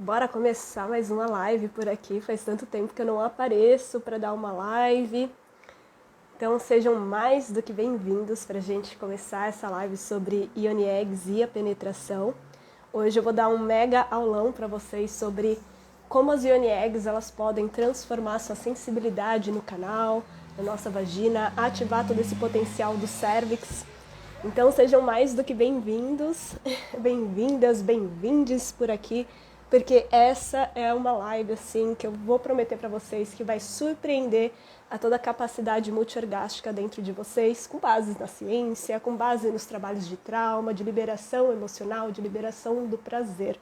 Bora começar mais uma live por aqui. Faz tanto tempo que eu não apareço para dar uma live. Então sejam mais do que bem-vindos para a gente começar essa live sobre Ioni Eggs e a penetração. Hoje eu vou dar um mega aulão para vocês sobre como as Ioni Eggs elas podem transformar sua sensibilidade no canal, na nossa vagina, ativar todo esse potencial do cérvix. Então sejam mais do que bem-vindos, bem-vindas, bem-vindes por aqui, porque essa é uma live assim que eu vou prometer para vocês que vai surpreender a toda a capacidade multiorgástica dentro de vocês, com base na ciência, com base nos trabalhos de trauma, de liberação emocional, de liberação do prazer.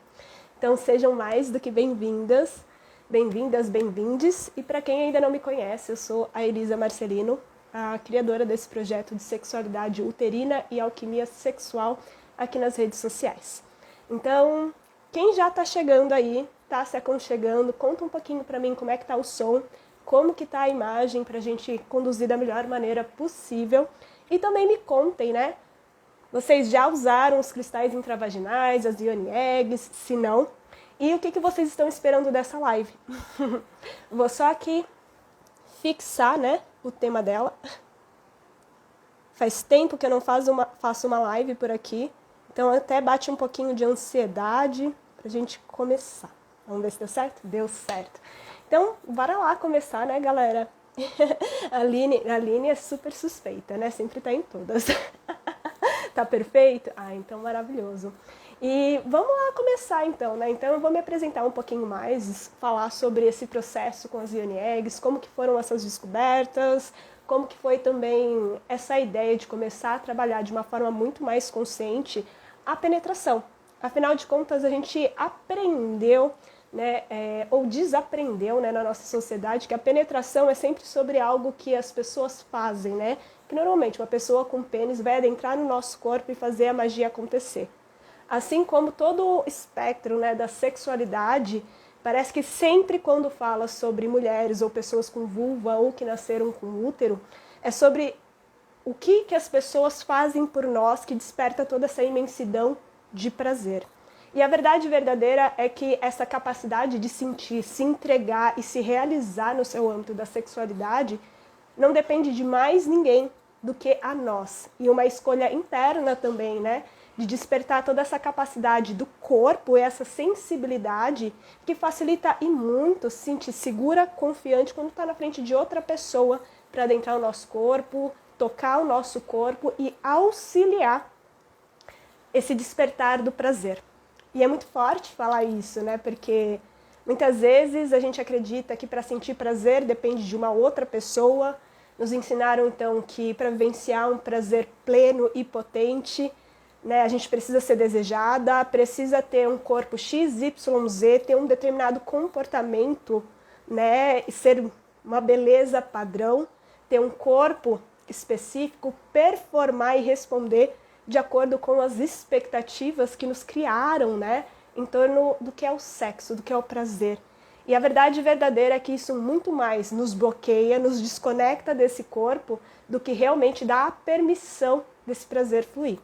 Então sejam mais do que bem-vindas, bem-vindas, bem-vindes. E para quem ainda não me conhece, eu sou a Elisa Marcelino, a criadora desse projeto de sexualidade uterina e alquimia sexual aqui nas redes sociais. Então, quem já está chegando aí, está se aconchegando, conta um pouquinho para mim como é que está o som, como que está a imagem para a gente conduzir da melhor maneira possível. E também me contem, né? Vocês já usaram os cristais intravaginais, as Ioni Eggs, se não? E o que vocês estão esperando dessa live? Vou só aqui fixar, né, o tema dela. Faz tempo que eu não faço uma live por aqui, então até bate um pouquinho de ansiedade pra gente começar. Vamos ver se deu certo? Deu certo. Então, bora lá começar, né, galera? A Aline é super suspeita, né? Sempre tá em todas. Tá perfeito? Ah, então maravilhoso. E vamos lá começar então, né? Então eu vou me apresentar um pouquinho mais, falar sobre esse processo com as Ioni Eggs, como que foram essas descobertas, como que foi também essa ideia de começar a trabalhar de uma forma muito mais consciente a penetração. Afinal de contas, a gente aprendeu, né, ou desaprendeu, né, na nossa sociedade que a penetração é sempre sobre algo que as pessoas fazem, né? Que normalmente uma pessoa com pênis vai adentrar no nosso corpo e fazer a magia acontecer. Assim como todo o espectro, né, da sexualidade, parece que sempre quando fala sobre mulheres ou pessoas com vulva ou que nasceram com útero, é sobre o que as pessoas fazem por nós que desperta toda essa imensidão de prazer. E a verdade verdadeira é que essa capacidade de sentir, se entregar e se realizar no seu âmbito da sexualidade não depende de mais ninguém do que a nós. E uma escolha interna também, né? De despertar toda essa capacidade do corpo e essa sensibilidade que facilita e muito se sentir segura, confiante quando está na frente de outra pessoa para adentrar o nosso corpo, tocar o nosso corpo e auxiliar esse despertar do prazer. E é muito forte falar isso, né? Porque muitas vezes a gente acredita que para sentir prazer depende de uma outra pessoa. Nos ensinaram então que para vivenciar um prazer pleno e potente, né, a gente precisa ser desejada, precisa ter um corpo XYZ, ter um determinado comportamento, né, e ser uma beleza padrão, ter um corpo específico, performar e responder de acordo com as expectativas que nos criaram, né, em torno do que é o sexo, do que é o prazer. E a verdade verdadeira é que isso muito mais nos bloqueia, nos desconecta desse corpo, do que realmente dá a permissão desse prazer fluir.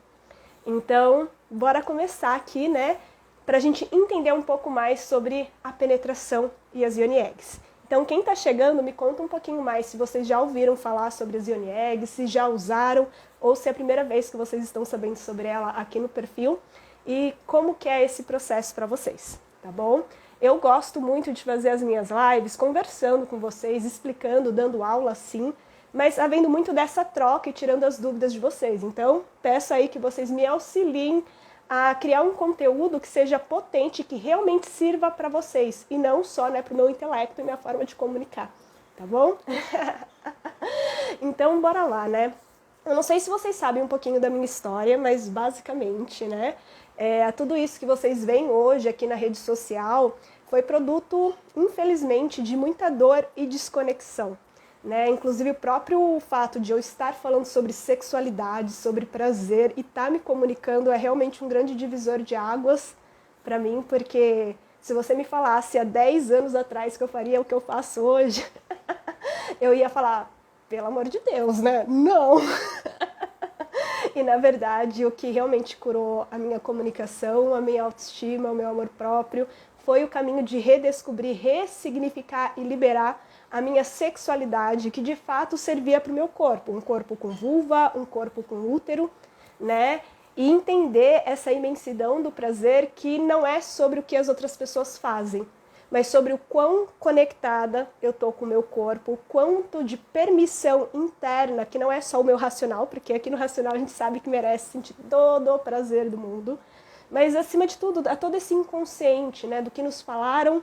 Então, bora começar aqui, né, pra gente entender um pouco mais sobre a penetração e as Ioni Eggs. Então, quem tá chegando, me conta um pouquinho mais se vocês já ouviram falar sobre as Ioni Eggs, se já usaram, ou se é a primeira vez que vocês estão sabendo sobre ela aqui no perfil, e como que é esse processo para vocês, tá bom? Eu gosto muito de fazer as minhas lives conversando com vocês, explicando, dando aula sim, mas havendo muito dessa troca e tirando as dúvidas de vocês. Então, peço aí que vocês me auxiliem a criar um conteúdo que seja potente, que realmente sirva para vocês, e não só, né, para o meu intelecto e minha forma de comunicar, tá bom? Então, bora lá, né? Eu não sei se vocês sabem um pouquinho da minha história, mas basicamente, né, tudo isso que vocês veem hoje aqui na rede social foi produto, infelizmente, de muita dor e desconexão. Né? Inclusive o próprio fato de eu estar falando sobre sexualidade, sobre prazer e estar me comunicando é realmente um grande divisor de águas para mim, porque se você me falasse há 10 anos atrás que eu faria o que eu faço hoje, eu ia falar, pelo amor de Deus, né? Não! E, na verdade, o que realmente curou a minha comunicação, a minha autoestima, o meu amor próprio, foi o caminho de redescobrir, ressignificar e liberar a minha sexualidade, que de fato servia para o meu corpo. Um corpo com vulva, um corpo com útero, né? E entender essa imensidão do prazer que não é sobre o que as outras pessoas fazem, mas sobre o quão conectada eu tô com o meu corpo, o quanto de permissão interna, que não é só o meu racional, porque aqui no racional a gente sabe que merece sentir todo o prazer do mundo, mas acima de tudo, a todo esse inconsciente, né, do que nos falaram,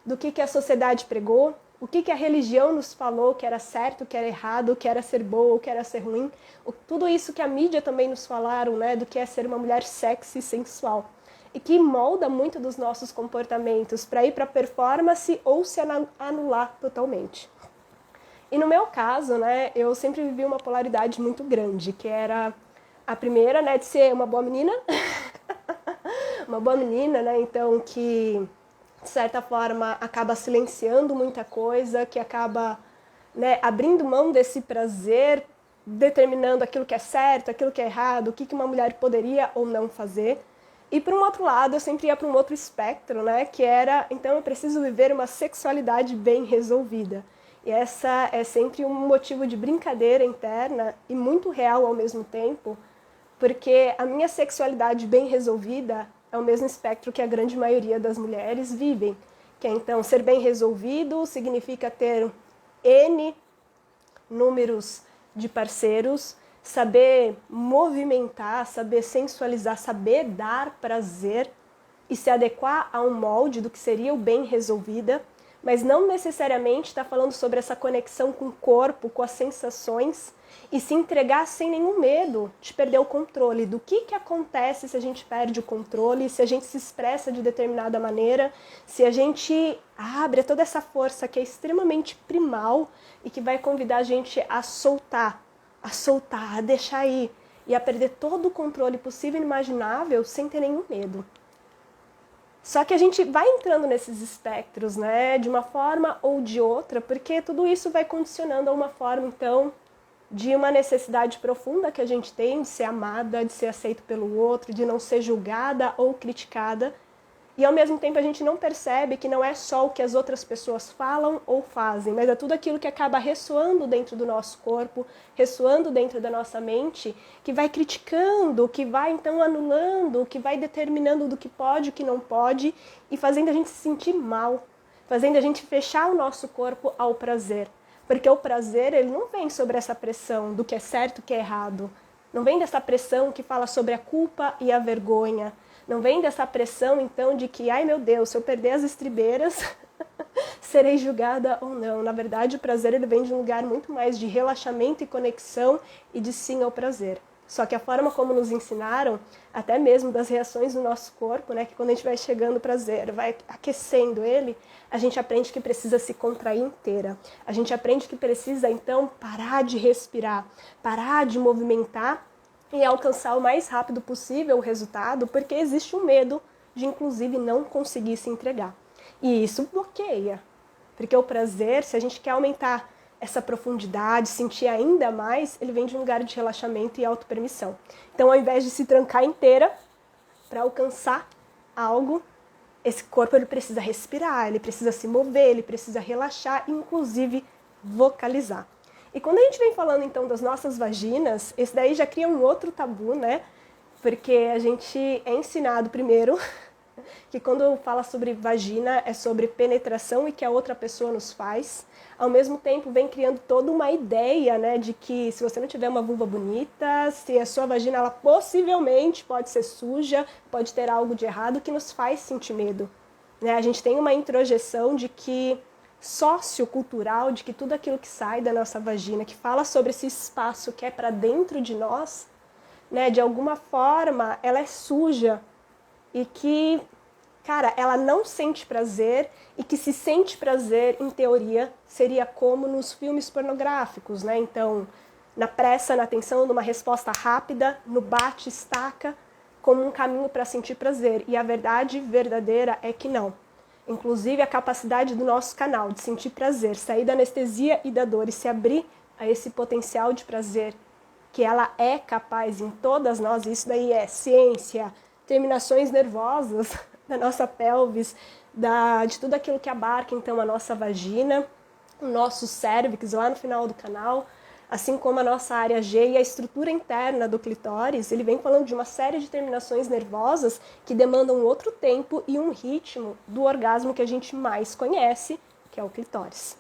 do que a sociedade pregou, o que a religião nos falou que era certo, que era errado, que era ser boa, que era ser ruim, tudo isso que a mídia também nos falaram, né, do que é ser uma mulher sexy e sensual. E que molda muito dos nossos comportamentos para ir para a performance ou se anular totalmente. E no meu caso, né, eu sempre vivi uma polaridade muito grande, que era a primeira, né, de ser uma boa menina, uma boa menina, né, então que de certa forma acaba silenciando muita coisa, que acaba, né, abrindo mão desse prazer, determinando aquilo que é certo, aquilo que é errado, o que uma mulher poderia ou não fazer. E por um outro lado, eu sempre ia para um outro espectro, né, que era, então eu preciso viver uma sexualidade bem resolvida. E essa é sempre um motivo de brincadeira interna e muito real ao mesmo tempo, porque a minha sexualidade bem resolvida é o mesmo espectro que a grande maioria das mulheres vivem, que é então ser bem resolvido significa ter N números de parceiros, saber movimentar, saber sensualizar, saber dar prazer e se adequar a um molde do que seria o bem resolvida, mas não necessariamente está falando sobre essa conexão com o corpo, com as sensações, e se entregar sem nenhum medo de perder o controle do que acontece se a gente perde o controle, se a gente se expressa de determinada maneira, se a gente abre toda essa força que é extremamente primal e que vai convidar a gente a soltar, a deixar ir e a perder todo o controle possível e imaginável sem ter nenhum medo. Só que a gente vai entrando nesses espectros, né, de uma forma ou de outra, porque tudo isso vai condicionando a uma forma, então, de uma necessidade profunda que a gente tem de ser amada, de ser aceito pelo outro, de não ser julgada ou criticada. E ao mesmo tempo a gente não percebe que não é só o que as outras pessoas falam ou fazem, mas é tudo aquilo que acaba ressoando dentro do nosso corpo, ressoando dentro da nossa mente, que vai criticando, que vai então anulando, que vai determinando do que pode, o que não pode, e fazendo a gente se sentir mal, fazendo a gente fechar o nosso corpo ao prazer. Porque o prazer, ele não vem sobre essa pressão do que é certo e o que é errado. Não vem dessa pressão que fala sobre a culpa e a vergonha. Não vem dessa pressão, então, de que, ai meu Deus, se eu perder as estribeiras, serei julgada ou não. Na verdade, o prazer ele vem de um lugar muito mais de relaxamento e conexão e de sim ao prazer. Só que a forma como nos ensinaram, até mesmo das reações do nosso corpo, né, que quando a gente vai chegando o prazer, vai aquecendo ele, a gente aprende que precisa se contrair inteira. A gente aprende que precisa, então, parar de respirar, parar de movimentar e alcançar o mais rápido possível o resultado, porque existe um medo de, inclusive, não conseguir se entregar. E isso bloqueia, porque o prazer, se a gente quer aumentar essa profundidade, sentir ainda mais, ele vem de um lugar de relaxamento e autopermissão. Então, ao invés de se trancar inteira para alcançar algo, esse corpo ele precisa respirar, ele precisa se mover, ele precisa relaxar, inclusive vocalizar. E quando a gente vem falando então das nossas vaginas, esse daí já cria um outro tabu, né? Porque a gente é ensinado primeiro que quando fala sobre vagina é sobre penetração e que a outra pessoa nos faz. Ao mesmo tempo vem criando toda uma ideia, né, de que se você não tiver uma vulva bonita, se a sua vagina ela possivelmente pode ser suja, pode ter algo de errado que nos faz sentir medo. Né? A gente tem uma introjeção de que sociocultural, de que tudo aquilo que sai da nossa vagina, que fala sobre esse espaço que é para dentro de nós, né, de alguma forma ela é suja e que, cara, ela não sente prazer e que se sente prazer, em teoria, seria como nos filmes pornográficos, né? Então, na pressa, na tensão, numa resposta rápida, no bate-estaca, como um caminho para sentir prazer. E a verdade verdadeira é que não. Inclusive, a capacidade do nosso canal de sentir prazer, sair da anestesia e da dor e se abrir a esse potencial de prazer que ela é capaz em todas nós, isso daí é ciência, terminações nervosas da nossa pelvis, de tudo aquilo que abarca então a nossa vagina, o nosso cérvix lá no final do canal, assim como a nossa área G e a estrutura interna do clitóris. Ele vem falando de uma série de terminações nervosas que demandam outro tempo e um ritmo do orgasmo que a gente mais conhece, que é o clitóris.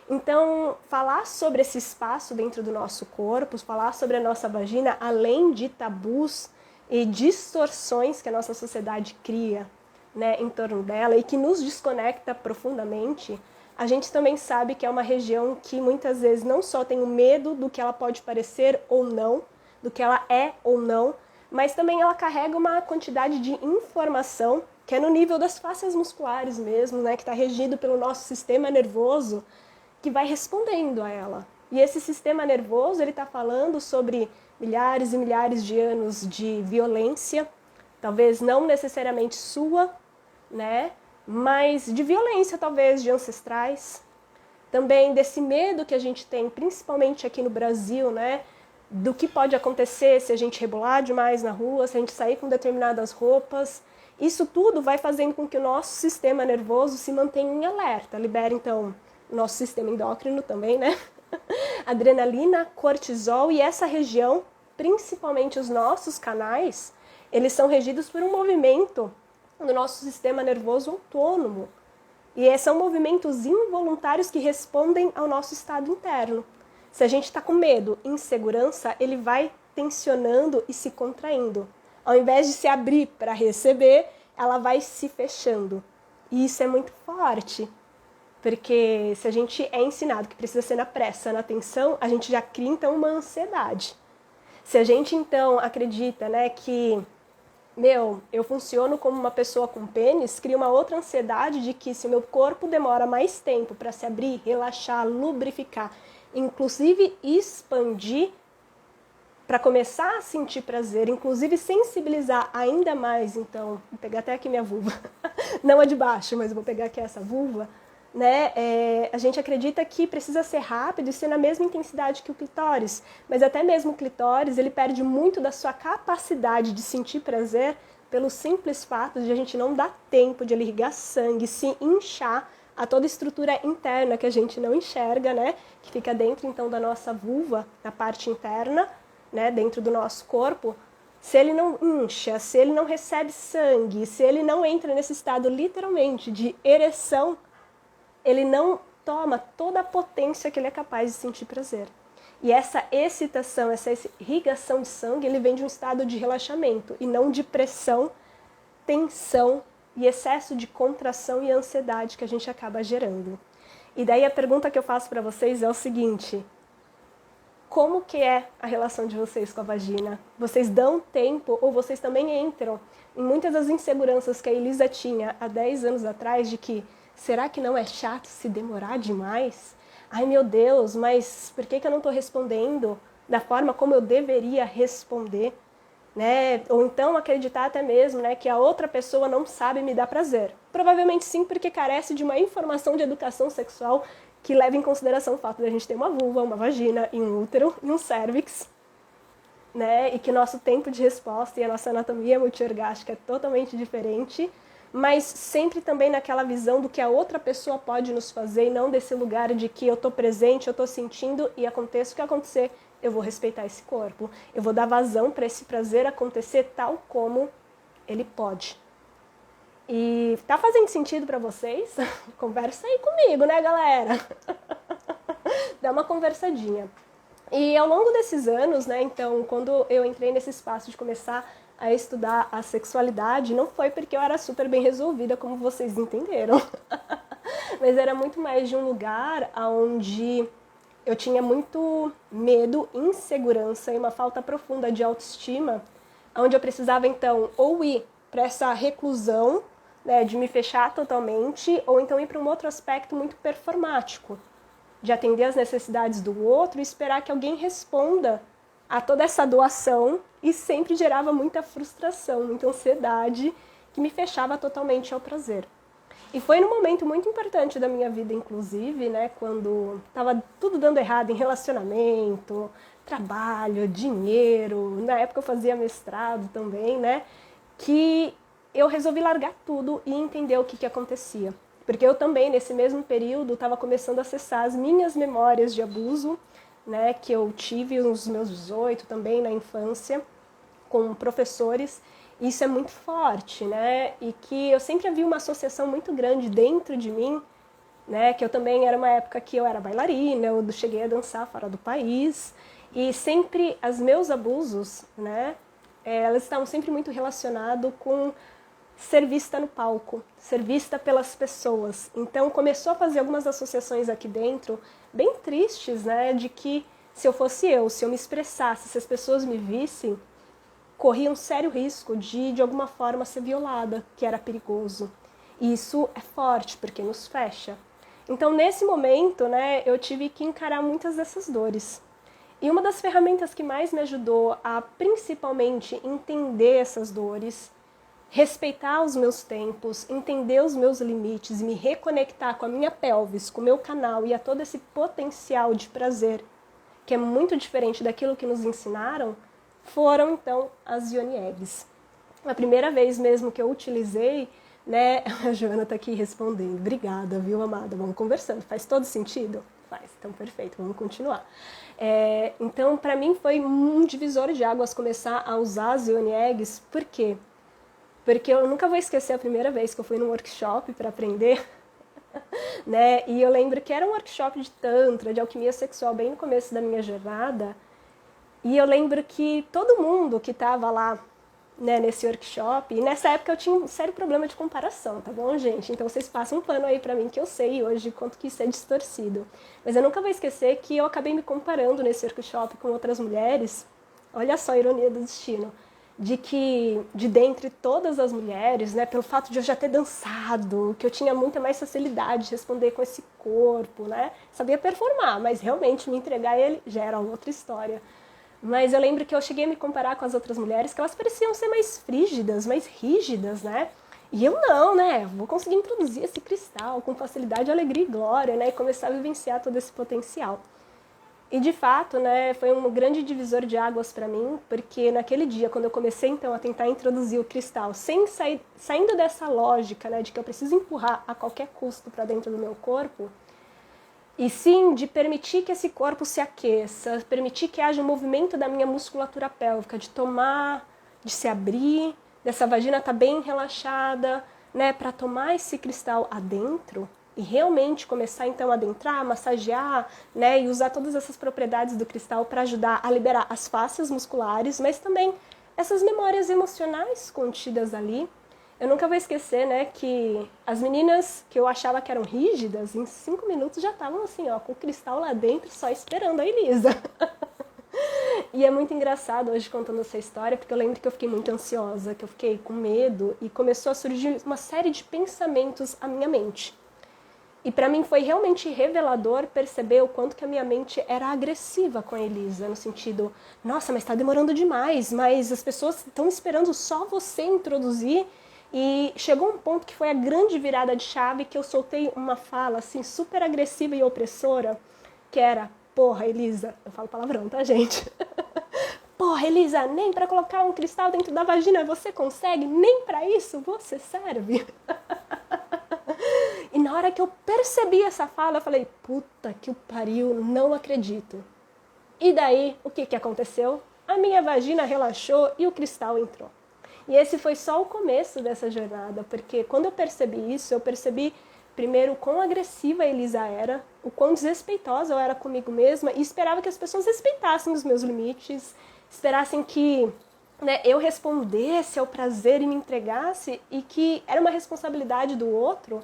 Então, falar sobre esse espaço dentro do nosso corpo, falar sobre a nossa vagina, além de tabus e distorções que a nossa sociedade cria, né, em torno dela e que nos desconecta profundamente, a gente também sabe que é uma região que muitas vezes não só tem o medo do que ela pode parecer ou não, do que ela é ou não, mas também ela carrega uma quantidade de informação que é no nível das fáscias musculares mesmo, né, que está regido pelo nosso sistema nervoso, que vai respondendo a ela. E esse sistema nervoso, ele está falando sobre milhares e milhares de anos de violência, talvez não necessariamente sua, né? Mas de violência, talvez, de ancestrais. Também desse medo que a gente tem, principalmente aqui no Brasil, né? Do que pode acontecer se a gente rebolar demais na rua, se a gente sair com determinadas roupas. Isso tudo vai fazendo com que o nosso sistema nervoso se mantenha em alerta. Libera, então, o nosso sistema endócrino também, né? Adrenalina, cortisol, e essa região, principalmente os nossos canais, eles são regidos por um movimento do nosso sistema nervoso autônomo. E são movimentos involuntários que respondem ao nosso estado interno. Se a gente está com medo, insegurança, ele vai tensionando e se contraindo. Ao invés de se abrir para receber, ela vai se fechando. E isso é muito forte. Porque se a gente é ensinado que precisa ser na pressa, na tensão, a gente já cria então uma ansiedade. Se a gente então acredita, né, que eu funciono como uma pessoa com pênis, cria uma outra ansiedade de que se o meu corpo demora mais tempo para se abrir, relaxar, lubrificar, inclusive expandir, para começar a sentir prazer, inclusive sensibilizar ainda mais, então, vou pegar até aqui minha vulva, não a de baixo, mas vou pegar aqui essa vulva, né? A gente acredita que precisa ser rápido e ser na mesma intensidade que o clitóris, mas até mesmo o clitóris, ele perde muito da sua capacidade de sentir prazer pelo simples fato de a gente não dar tempo de ele irrigar sangue, se inchar a toda a estrutura interna que a gente não enxerga, né? Que fica dentro então da nossa vulva, na parte interna, né? Dentro do nosso corpo. Se ele não incha, se ele não recebe sangue, se ele não entra nesse estado literalmente de ereção, ele não toma toda a potência que ele é capaz de sentir prazer. E essa excitação, essa irrigação de sangue, ele vem de um estado de relaxamento e não de pressão, tensão e excesso de contração e ansiedade que a gente acaba gerando. E daí a pergunta que eu faço para vocês é o seguinte: como que é a relação de vocês com a vagina? Vocês dão tempo ou vocês também entram em muitas das inseguranças que a Elisa tinha há 10 anos atrás de que será que não é chato se demorar demais? Ai meu Deus, mas por que eu não estou respondendo da forma como eu deveria responder? Né? Ou então acreditar até mesmo, né, que a outra pessoa não sabe me dar prazer. Provavelmente sim, porque carece de uma informação de educação sexual que leva em consideração o fato de a gente ter uma vulva, uma vagina, e um útero e um cérvix, né? E que nosso tempo de resposta e a nossa anatomia multiorgástica é totalmente diferente, mas sempre também naquela visão do que a outra pessoa pode nos fazer e não desse lugar de que eu estou presente, eu estou sentindo e aconteça o que acontecer, eu vou respeitar esse corpo, eu vou dar vazão para esse prazer acontecer tal como ele pode. E tá fazendo sentido para vocês? Conversa aí comigo, né, galera? Dá uma conversadinha. E ao longo desses anos, né, então, quando eu entrei nesse espaço de começar a estudar a sexualidade, não foi porque eu era super bem resolvida, como vocês entenderam. Mas era muito mais de um lugar onde eu tinha muito medo, insegurança e uma falta profunda de autoestima, onde eu precisava, então, ou ir para essa reclusão, né, de me fechar totalmente, ou então ir para um outro aspecto muito performático, de atender às necessidades do outro e esperar que alguém responda a toda essa doação, e sempre gerava muita frustração, muita ansiedade, que me fechava totalmente ao prazer. E foi num momento muito importante da minha vida, inclusive, né, quando estava tudo dando errado em relacionamento, trabalho, dinheiro, na época eu fazia mestrado também, né? Que eu resolvi largar tudo e entender o que acontecia. Porque eu também, nesse mesmo período, estava começando a acessar as minhas memórias de abuso, né? Que eu tive nos meus 18 também, na infância, com professores. Isso é muito forte, né? E que eu sempre havia uma associação muito grande dentro de mim, né? Que eu também era uma época que eu era bailarina, eu cheguei a dançar fora do país. E sempre, os meus abusos, né? Elas estavam sempre muito relacionados com ser vista no palco, ser vista pelas pessoas. Então começou a fazer algumas associações aqui dentro, bem tristes, né? De que se eu fosse eu, se eu me expressasse, se as pessoas me vissem, corria um sério risco de alguma forma ser violada, que era perigoso. E isso é forte, porque nos fecha. Então nesse momento, né, eu tive que encarar muitas dessas dores. E uma das ferramentas que mais me ajudou a principalmente entender essas dores, respeitar os meus tempos, entender os meus limites, me reconectar com a minha pelvis, com o meu canal e a todo esse potencial de prazer, que é muito diferente daquilo que nos ensinaram, foram então as Yoni Eggs. A primeira vez mesmo que eu utilizei, né, a Joana está aqui respondendo, obrigada, viu, amada, vamos conversando, faz todo sentido? Faz, então perfeito, vamos continuar. Então, para mim foi um divisor de águas começar a usar as Yoni Eggs, por quê? Porque eu nunca vou esquecer a primeira vez que eu fui num workshop para aprender, né? E eu lembro que era um workshop de tantra, de alquimia sexual, bem no começo da minha jornada. E eu lembro que todo mundo que estava lá, né, nesse workshop, e nessa época eu tinha um sério problema de comparação, tá bom, gente? Então vocês passam um pano aí pra mim, que eu sei hoje quanto que isso é distorcido. Mas eu nunca vou esquecer que eu acabei me comparando nesse workshop com outras mulheres. Olha só a ironia do destino. De que, de dentre todas as mulheres, né, pelo fato de eu já ter dançado, que eu tinha muita mais facilidade de responder com esse corpo, né? Sabia performar, mas realmente me entregar a ele já era outra história. Mas eu lembro que eu cheguei a me comparar com as outras mulheres, que elas pareciam ser mais frígidas, mais rígidas, né? E eu não, né? Vou conseguir introduzir esse cristal com facilidade, alegria e glória, né? E começar a vivenciar todo esse potencial. E de fato, né, foi um grande divisor de águas para mim, porque naquele dia, quando eu comecei então a tentar introduzir o cristal, saindo dessa lógica, né, de que eu preciso empurrar a qualquer custo para dentro do meu corpo, e sim de permitir que esse corpo se aqueça, permitir que haja um movimento da minha musculatura pélvica, de tomar, de se abrir, dessa vagina estar bem relaxada, né, para tomar esse cristal adentro e realmente começar então a adentrar, massagear, né, e usar todas essas propriedades do cristal para ajudar a liberar as fáscias musculares, mas também essas memórias emocionais contidas ali. Eu nunca vou esquecer, né, que as meninas que eu achava que eram rígidas, em 5 minutos já estavam assim, ó, com o cristal lá dentro, só esperando a Elisa. E é muito engraçado hoje contando essa história, porque eu lembro que eu fiquei muito ansiosa, que eu fiquei com medo, e começou a surgir uma série de pensamentos à minha mente. E para mim foi realmente revelador perceber o quanto que a minha mente era agressiva com a Elisa, no sentido, nossa, mas está demorando demais, mas as pessoas estão esperando só você introduzir. E chegou um ponto que foi a grande virada de chave, que eu soltei uma fala assim super agressiva e opressora, que era, porra, Elisa, eu falo palavrão, tá, gente? Porra, Elisa, nem para colocar um cristal dentro da vagina você consegue, nem para isso você serve. E na hora que eu percebi essa fala, eu falei, puta que o pariu, não acredito. E daí, o que aconteceu? A minha vagina relaxou e o cristal entrou. E esse foi só o começo dessa jornada, porque quando eu percebi isso, eu percebi primeiro o quão agressiva a Elisa era, o quão desrespeitosa eu era comigo mesma, e esperava que as pessoas respeitassem os meus limites, esperassem que, né, eu respondesse ao prazer e me entregasse, e que era uma responsabilidade do outro,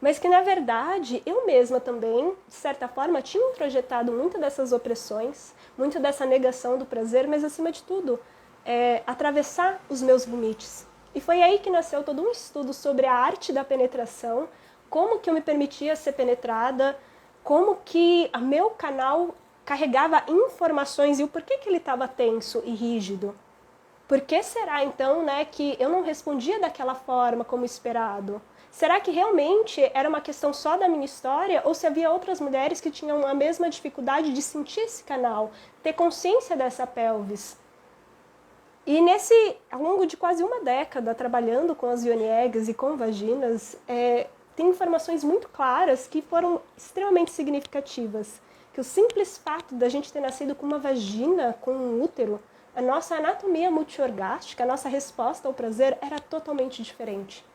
mas que, na verdade, eu mesma também, de certa forma, tinha introjetado muito dessas opressões, muito dessa negação do prazer, mas, acima de tudo, atravessar os meus limites. E foi aí que nasceu todo um estudo sobre a arte da penetração, como que eu me permitia ser penetrada, como que o meu canal carregava informações e o porquê que ele estava tenso e rígido. Por que será, então, né, que eu não respondia daquela forma como esperado? Será que realmente era uma questão só da minha história ou se havia outras mulheres que tinham a mesma dificuldade de sentir esse canal, ter consciência dessa pelvis? E ao longo de quase uma década trabalhando com as yoni eggs e com vaginas, tem informações muito claras que foram extremamente significativas. Que o simples fato da gente ter nascido com uma vagina, com um útero, a nossa anatomia multiorgástica, a nossa resposta ao prazer era totalmente diferente.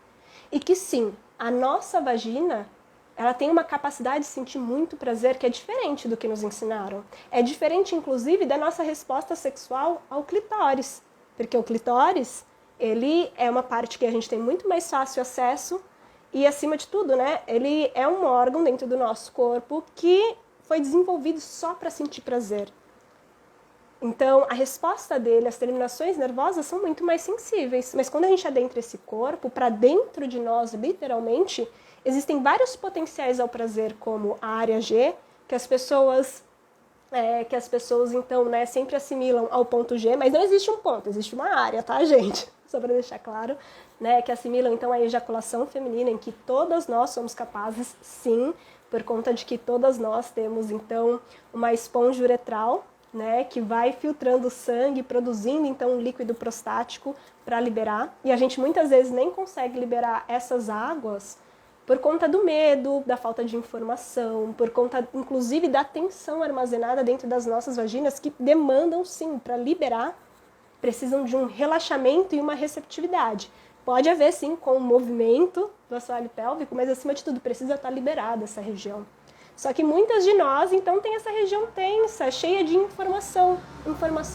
E que sim, a nossa vagina, ela tem uma capacidade de sentir muito prazer que é diferente do que nos ensinaram. É diferente, inclusive, da nossa resposta sexual ao clitóris. Porque o clitóris, ele é uma parte que a gente tem muito mais fácil acesso e, acima de tudo, né, ele é um órgão dentro do nosso corpo que foi desenvolvido só para sentir prazer. Então, a resposta dele, as terminações nervosas são muito mais sensíveis. Mas quando a gente adentra esse corpo, para dentro de nós, literalmente, existem vários potenciais ao prazer, como a área G, que as pessoas então, né, sempre assimilam ao ponto G, mas não existe um ponto, existe uma área, tá, gente? Só para deixar claro, né, que assimilam, então, a ejaculação feminina, em que todas nós somos capazes, sim, por conta de que todas nós temos, então, uma esponja uretral, né, que vai filtrando o sangue, produzindo, então, um líquido prostático para liberar. E a gente muitas vezes nem consegue liberar essas águas por conta do medo, da falta de informação, por conta, inclusive, da tensão armazenada dentro das nossas vaginas, que demandam, sim, para liberar, precisam de um relaxamento e uma receptividade. Pode haver, sim, com o movimento do assoalho pélvico, mas, acima de tudo, precisa estar liberada essa região. Só que muitas de nós, então, tem essa região tensa, cheia de informação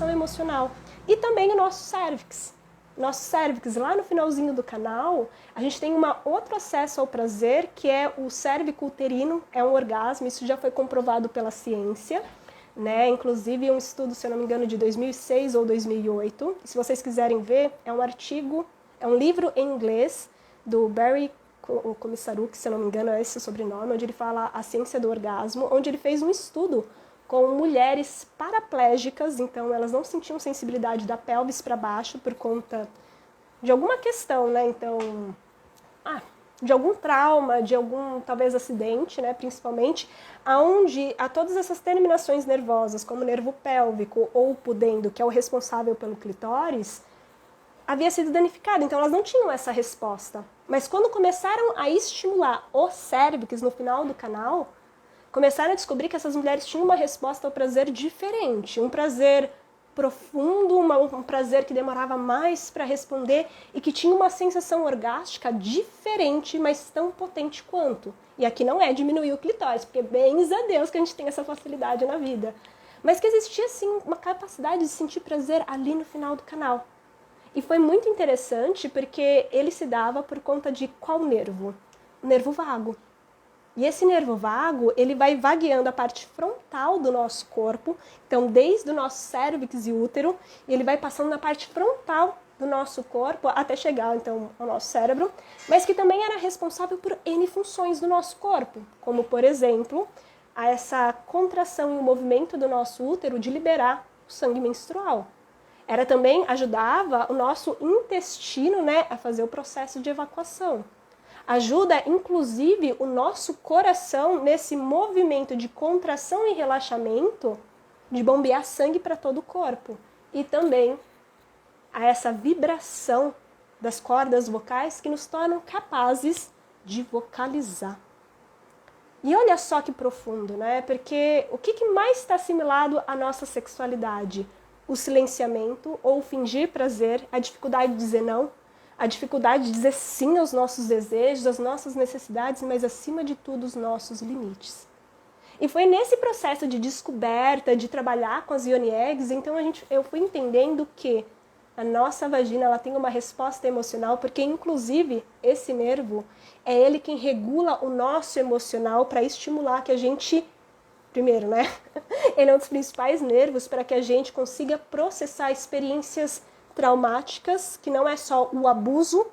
emocional. E também o nosso cérvix. Nosso cérvix, lá no finalzinho do canal, a gente tem outro acesso ao prazer, que é o cérvico uterino, é um orgasmo, isso já foi comprovado pela ciência, né? Inclusive um estudo, se eu não me engano, de 2006 ou 2008. Se vocês quiserem ver, é um artigo, é um livro em inglês do Barry Komisaruk, se eu não me engano é esse o sobrenome, onde ele fala a ciência do orgasmo, onde ele fez um estudo com mulheres paraplégicas, então elas não sentiam sensibilidade da pelvis para baixo por conta de alguma questão, né? Então, de algum trauma, de algum, talvez, acidente, né? Principalmente, aonde a todas essas terminações nervosas, como o nervo pélvico ou o pudendo, que é o responsável pelo clitóris, havia sido danificado, então elas não tinham essa resposta. Mas quando começaram a estimular o cérvix no final do canal, começaram a descobrir que essas mulheres tinham uma resposta ao prazer diferente, um prazer profundo, um prazer que demorava mais para responder e que tinha uma sensação orgástica diferente, mas tão potente quanto. E aqui não é diminuir o clitóris, porque bens a Deus que a gente tem essa facilidade na vida. Mas que existia, sim, uma capacidade de sentir prazer ali no final do canal. E foi muito interessante porque ele se dava por conta de qual nervo? O nervo vago. E esse nervo vago, ele vai vagueando a parte frontal do nosso corpo, então desde o nosso cérvix e útero, e ele vai passando na parte frontal do nosso corpo até chegar então ao nosso cérebro, mas que também era responsável por N funções do nosso corpo, como por exemplo, essa contração e o movimento do nosso útero de liberar o sangue menstrual. Ela também ajudava o nosso intestino, né, a fazer o processo de evacuação. Ajuda, inclusive, o nosso coração nesse movimento de contração e relaxamento, de bombear sangue para todo o corpo. E também a essa vibração das cordas vocais que nos tornam capazes de vocalizar. E olha só que profundo, né? Porque o que mais está assimilado à nossa sexualidade? O silenciamento ou o fingir prazer, a dificuldade de dizer não, a dificuldade de dizer sim aos nossos desejos, às nossas necessidades, mas acima de tudo os nossos limites. E foi nesse processo de descoberta, de trabalhar com as yoni eggs, então eu fui entendendo que a nossa vagina ela tem uma resposta emocional, porque inclusive esse nervo é ele quem regula o nosso emocional para estimular que a gente, primeiro, né? Ele é um dos principais nervos para que a gente consiga processar experiências traumáticas, que não é só o abuso,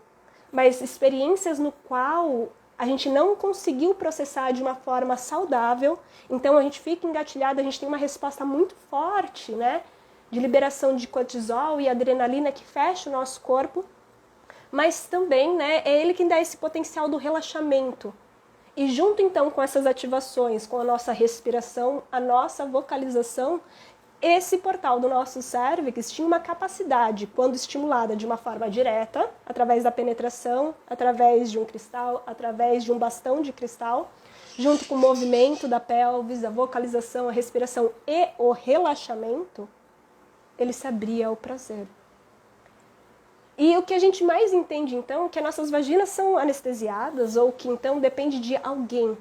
mas experiências no qual a gente não conseguiu processar de uma forma saudável, então a gente fica engatilhado, a gente tem uma resposta muito forte, né, de liberação de cortisol e adrenalina que fecha o nosso corpo, mas também, né, é ele quem dá esse potencial do relaxamento. E junto então com essas ativações, com a nossa respiração, a nossa vocalização, esse portal do nosso cérvix tinha uma capacidade, quando estimulada de uma forma direta, através da penetração, através de um cristal, através de um bastão de cristal, junto com o movimento da pelvis, a vocalização, a respiração e o relaxamento, ele se abria ao prazer. E o que a gente mais entende, então, é que as nossas vaginas são anestesiadas ou que, então, depende de alguém.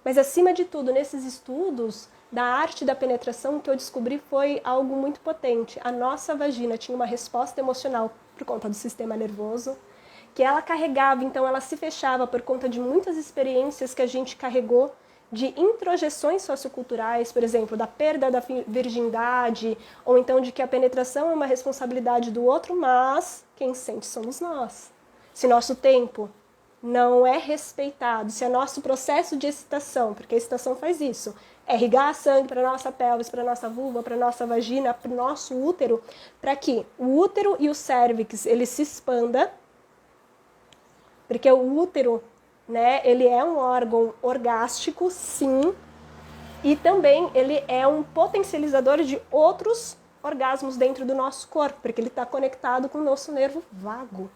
Mas, acima de tudo, nesses estudos da arte da penetração, o que eu descobri foi algo muito potente. A nossa vagina tinha uma resposta emocional por conta do sistema nervoso, que ela carregava, então, ela se fechava por conta de muitas experiências que a gente carregou de introjeções socioculturais, por exemplo, da perda da virgindade, ou então de que a penetração é uma responsabilidade do outro, mas quem sente somos nós. Se nosso tempo não é respeitado, se é nosso processo de excitação, porque a excitação faz isso, é irrigar sangue para a nossa pelvis, para a nossa vulva, para a nossa vagina, para o nosso útero, para que o útero e o cérvix ele se expanda, porque o útero, né, ele é um órgão orgástico, sim, e também ele é um potencializador de outros orgasmos dentro do nosso corpo, porque ele está conectado com o nosso nervo vago.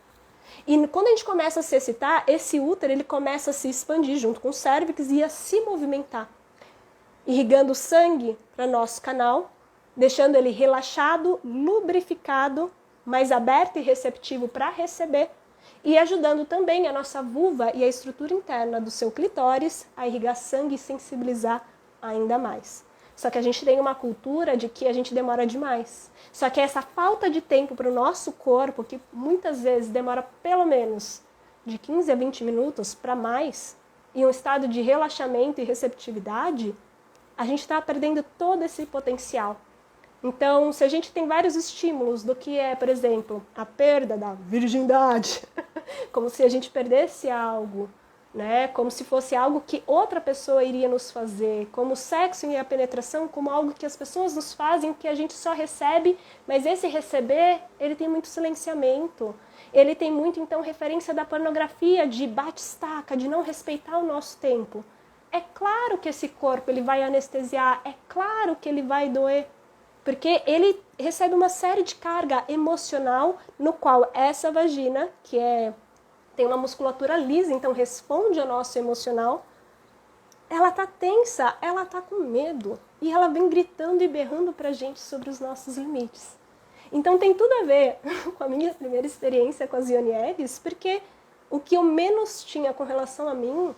E quando a gente começa a se excitar, esse útero ele começa a se expandir junto com o cérvix e a se movimentar, irrigando o sangue para nosso canal, deixando ele relaxado, lubrificado, mais aberto e receptivo para receber, e ajudando também a nossa vulva e a estrutura interna do seu clitóris a irrigar sangue e sensibilizar ainda mais. Só que a gente tem uma cultura de que a gente demora demais. Só que essa falta de tempo para o nosso corpo, que muitas vezes demora pelo menos de 15 a 20 minutos para mais, em um estado de relaxamento e receptividade, a gente está perdendo todo esse potencial. Então, se a gente tem vários estímulos do que é, por exemplo, a perda da virgindade, como se a gente perdesse algo, né? Como se fosse algo que outra pessoa iria nos fazer, como o sexo e a penetração como algo que as pessoas nos fazem, que a gente só recebe, mas esse receber, ele tem muito silenciamento, ele tem muito, então, referência da pornografia, de bate-estaca, de não respeitar o nosso tempo. É claro que esse corpo ele vai anestesiar, é claro que ele vai doer, porque ele recebe uma série de carga emocional no qual essa vagina, que tem uma musculatura lisa, então responde ao nosso emocional, ela tá tensa, ela tá com medo e ela vem gritando e berrando pra gente sobre os nossos limites. Então tem tudo a ver com a minha primeira experiência com as Yoni Eggs, porque o que eu menos tinha com relação a mim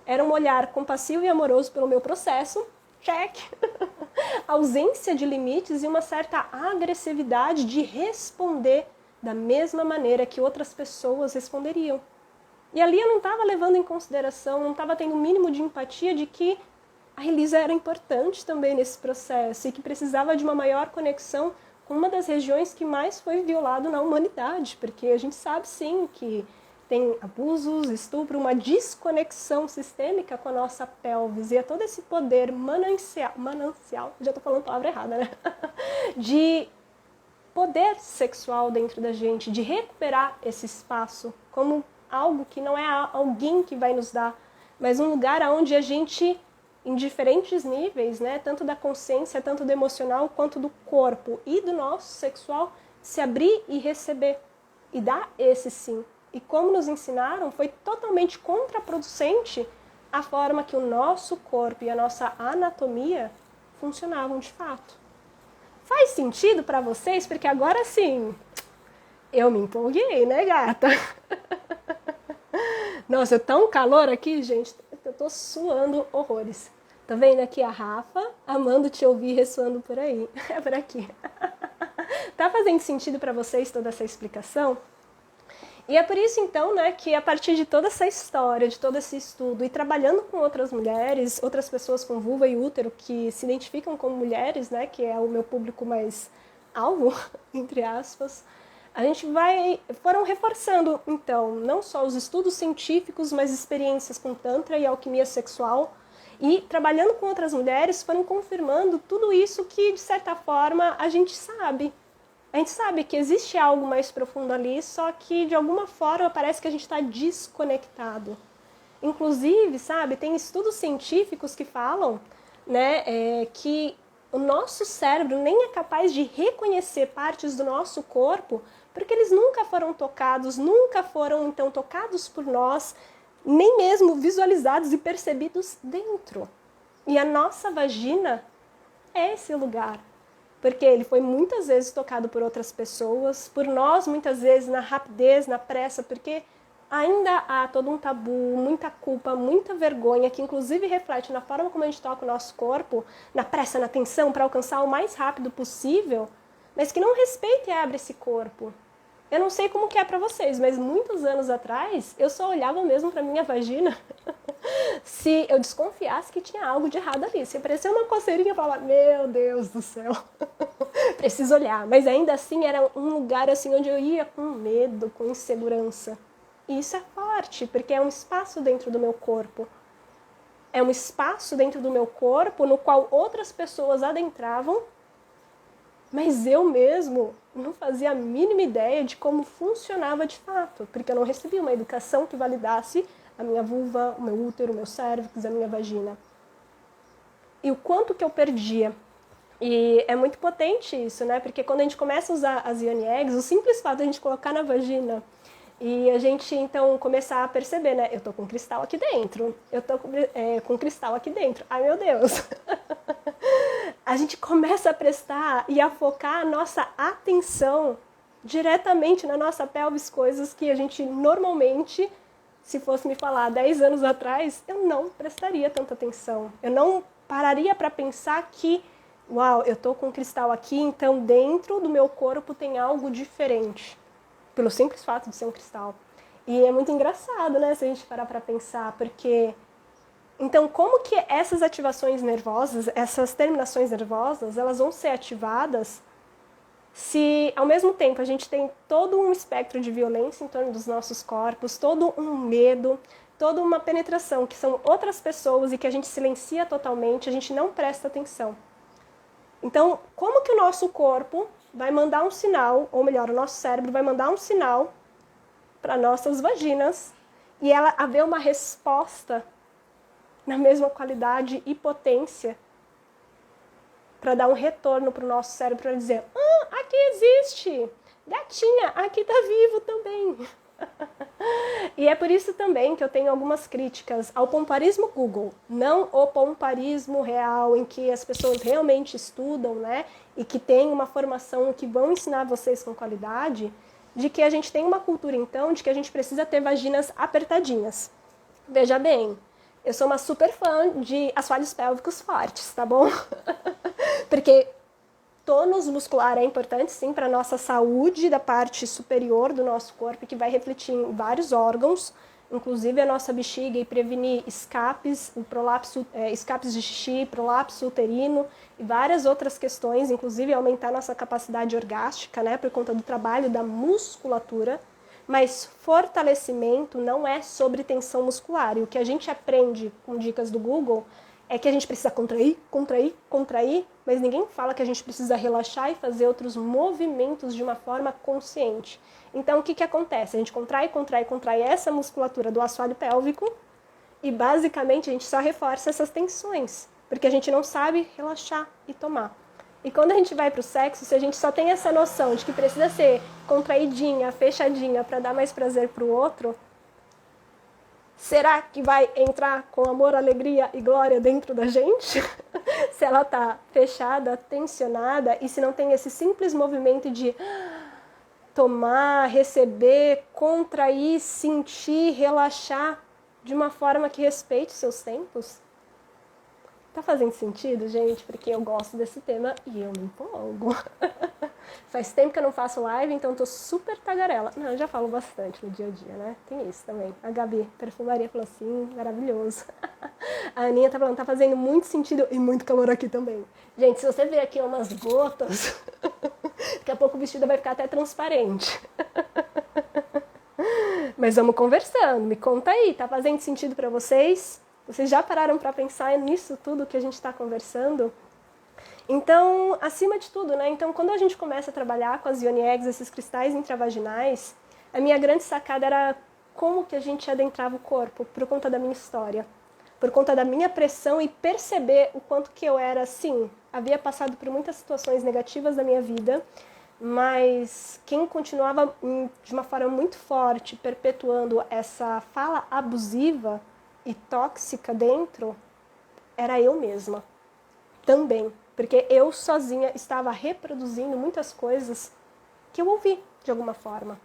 era um olhar compassivo e amoroso pelo meu processo, check, ausência de limites e uma certa agressividade de responder da mesma maneira que outras pessoas responderiam. E ali eu não estava levando em consideração, não estava tendo o mínimo de empatia de que a Elisa era importante também nesse processo e que precisava de uma maior conexão com uma das regiões que mais foi violado na humanidade, porque a gente sabe sim que tem abusos, estupro, uma desconexão sistêmica com a nossa pelvis e é todo esse poder manancial, já estou falando a palavra errada, né? De poder sexual dentro da gente, de recuperar esse espaço como algo que não é alguém que vai nos dar, mas um lugar onde a gente, em diferentes níveis, né, tanto da consciência, tanto do emocional, quanto do corpo e do nosso sexual, se abrir e receber e dar esse sim. E como nos ensinaram, foi totalmente contraproducente a forma que o nosso corpo e a nossa anatomia funcionavam de fato. Faz sentido para vocês? Porque agora sim, eu me empolguei, né, gata? Nossa, tá um calor aqui, gente, eu tô suando horrores. Tá vendo aqui a Rafa, amando te ouvir ressoando por aí. É por aqui. Tá fazendo sentido para vocês toda essa explicação? E é por isso, então, né, que a partir de toda essa história, de todo esse estudo, e trabalhando com outras mulheres, outras pessoas com vulva e útero que se identificam como mulheres, né, que é o meu público mais alvo, entre aspas, a gente foram reforçando, então, não só os estudos científicos, mas experiências com Tantra e alquimia sexual, e trabalhando com outras mulheres foram confirmando tudo isso que, de certa forma, a gente sabe. A gente sabe que existe algo mais profundo ali, só que de alguma forma parece que a gente está desconectado. Inclusive, sabe, tem estudos científicos que falam, né, que o nosso cérebro nem é capaz de reconhecer partes do nosso corpo porque eles nunca foram tocados, nunca foram então tocados por nós, nem mesmo visualizados e percebidos dentro. E a nossa vagina é esse lugar, porque ele foi muitas vezes tocado por outras pessoas, por nós muitas vezes na rapidez, na pressa, porque ainda há todo um tabu, muita culpa, muita vergonha, que inclusive reflete na forma como a gente toca o nosso corpo, na pressa, na tensão, para alcançar o mais rápido possível, mas que não respeita e abre esse corpo. Eu não sei como que é para vocês, mas muitos anos atrás, eu só olhava mesmo para minha vagina se eu desconfiasse que tinha algo de errado ali. Se aparecer uma coceirinha, eu falava, meu Deus do céu, preciso olhar. Mas ainda assim, era um lugar assim onde eu ia com medo, com insegurança. E isso é forte, porque é um espaço dentro do meu corpo. É um espaço dentro do meu corpo no qual outras pessoas adentravam, mas eu mesmo não fazia a mínima ideia de como funcionava de fato, porque eu não recebia uma educação que validasse a minha vulva, o meu útero, o meu cérvix, a minha vagina. E o quanto que eu perdia. E é muito potente isso, né? Porque quando a gente começa a usar as Yoni Eggs, o simples fato de a gente colocar na vagina e a gente, então, começar a perceber, né? Eu tô com cristal aqui dentro. Eu tô com cristal aqui dentro. Ai, meu Deus! A gente começa a prestar e a focar a nossa atenção diretamente na nossa pelvis, coisas que a gente normalmente, se fosse me falar 10 anos atrás, eu não prestaria tanta atenção. Eu não pararia para pensar que, uau, eu tô com cristal aqui, então dentro do meu corpo tem algo diferente. Pelo simples fato de ser um cristal. E é muito engraçado, né, se a gente parar para pensar, porque... Então, como que essas ativações nervosas, essas terminações nervosas, elas vão ser ativadas se, ao mesmo tempo, a gente tem todo um espectro de violência em torno dos nossos corpos, todo um medo, toda uma penetração, que são outras pessoas e que a gente silencia totalmente, a gente não presta atenção. Então, como que o nosso corpo vai mandar um sinal, ou melhor, o nosso cérebro vai mandar um sinal para nossas vaginas e ela haver uma resposta na mesma qualidade e potência para dar um retorno para o nosso cérebro para dizer, aqui existe, gatinha, aqui tá vivo também. E é por isso também que eu tenho algumas críticas ao pomparismo Google, não o pomparismo real, em que as pessoas realmente estudam, né, e que tem uma formação que vão ensinar vocês com qualidade, de que a gente tem uma cultura, então, de que a gente precisa ter vaginas apertadinhas. Veja bem, eu sou uma super fã de assoalhos pélvicos fortes, tá bom? Porque tônus muscular é importante, sim, para a nossa saúde da parte superior do nosso corpo, que vai refletir em vários órgãos, inclusive a nossa bexiga, e prevenir escapes, o prolapso, escapes de xixi, prolapso uterino e várias outras questões, inclusive aumentar nossa capacidade orgástica, né, por conta do trabalho da musculatura. Mas fortalecimento não é sobre tensão muscular. E o que a gente aprende com dicas do Google é que a gente precisa contrair, contrair, contrair, mas ninguém fala que a gente precisa relaxar e fazer outros movimentos de uma forma consciente. Então, o que acontece? A gente contrai, contrai, contrai essa musculatura do assoalho pélvico e, basicamente, a gente só reforça essas tensões, porque a gente não sabe relaxar e tomar. E quando a gente vai para o sexo, se a gente só tem essa noção de que precisa ser contraidinha, fechadinha para dar mais prazer para o outro, será que vai entrar com amor, alegria e glória dentro da gente? Se ela está fechada, tensionada e se não tem esse simples movimento de tomar, receber, contrair, sentir, relaxar de uma forma que respeite seus tempos? Tá fazendo sentido, gente? Porque eu gosto desse tema e eu me empolgo. Faz tempo que eu não faço live, então tô super tagarela. Não, eu já falo bastante no dia a dia, né? Tem isso também. A Gabi, perfumaria, falou assim, maravilhoso. A Aninha tá falando, tá fazendo muito sentido e muito calor aqui também. Gente, se você ver aqui umas gotas, daqui a pouco o vestido vai ficar até transparente. Mas vamos conversando, me conta aí, tá fazendo sentido pra vocês? Vocês já pararam para pensar nisso tudo que a gente está conversando? Então, acima de tudo, né? Então, quando a gente começa a trabalhar com as Yoni Eggs, esses cristais intravaginais, a minha grande sacada era como que a gente adentrava o corpo, por conta da minha história, por conta da minha pressão e perceber o quanto que eu era, sim, havia passado por muitas situações negativas da minha vida, mas quem continuava de uma forma muito forte, perpetuando essa fala abusiva e tóxica dentro, era eu mesma, também. Porque eu sozinha estava reproduzindo muitas coisas que eu ouvi de alguma forma,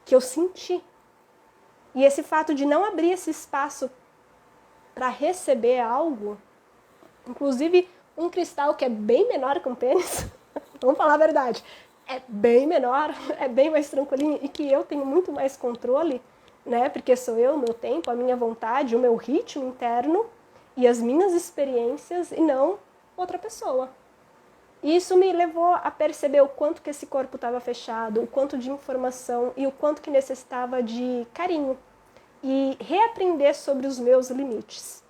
que eu senti. E esse fato de não abrir esse espaço para receber algo, inclusive um cristal que é bem menor que um pênis, vamos falar a verdade, é bem menor, é bem mais tranquilinho e que eu tenho muito mais controle, né? Porque sou eu, o meu tempo, a minha vontade, o meu ritmo interno e as minhas experiências e não outra pessoa. E isso me levou a perceber o quanto que esse corpo estava fechado, o quanto de informação e o quanto que necessitava de carinho e reaprender sobre os meus limites.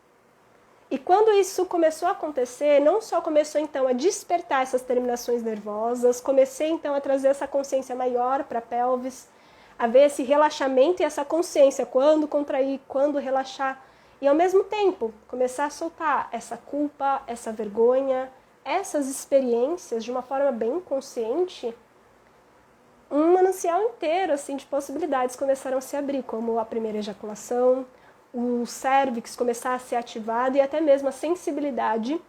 E quando isso começou a acontecer, não só começou então a despertar essas terminações nervosas, comecei então a trazer essa consciência maior para a pelvis, a ver esse relaxamento e essa consciência, quando contrair, quando relaxar, e ao mesmo tempo começar a soltar essa culpa, essa vergonha, essas experiências de uma forma bem consciente, um manancial inteiro assim, de possibilidades começaram a se abrir, como a primeira ejaculação, o cérvix começar a ser ativado e até mesmo a sensibilidade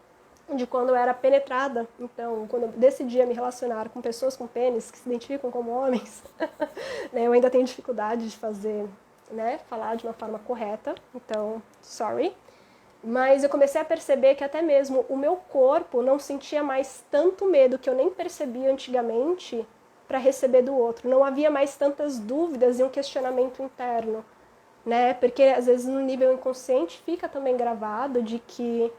de quando eu era penetrada. Então, quando eu decidi me relacionar com pessoas com pênis que se identificam como homens, né, eu ainda tenho dificuldade de fazer, né, falar de uma forma correta, então, sorry. Mas eu comecei a perceber que até mesmo o meu corpo não sentia mais tanto medo que eu nem percebia antigamente para receber do outro. Não havia mais tantas dúvidas e um questionamento interno, né? Porque às vezes no nível inconsciente fica também gravado de que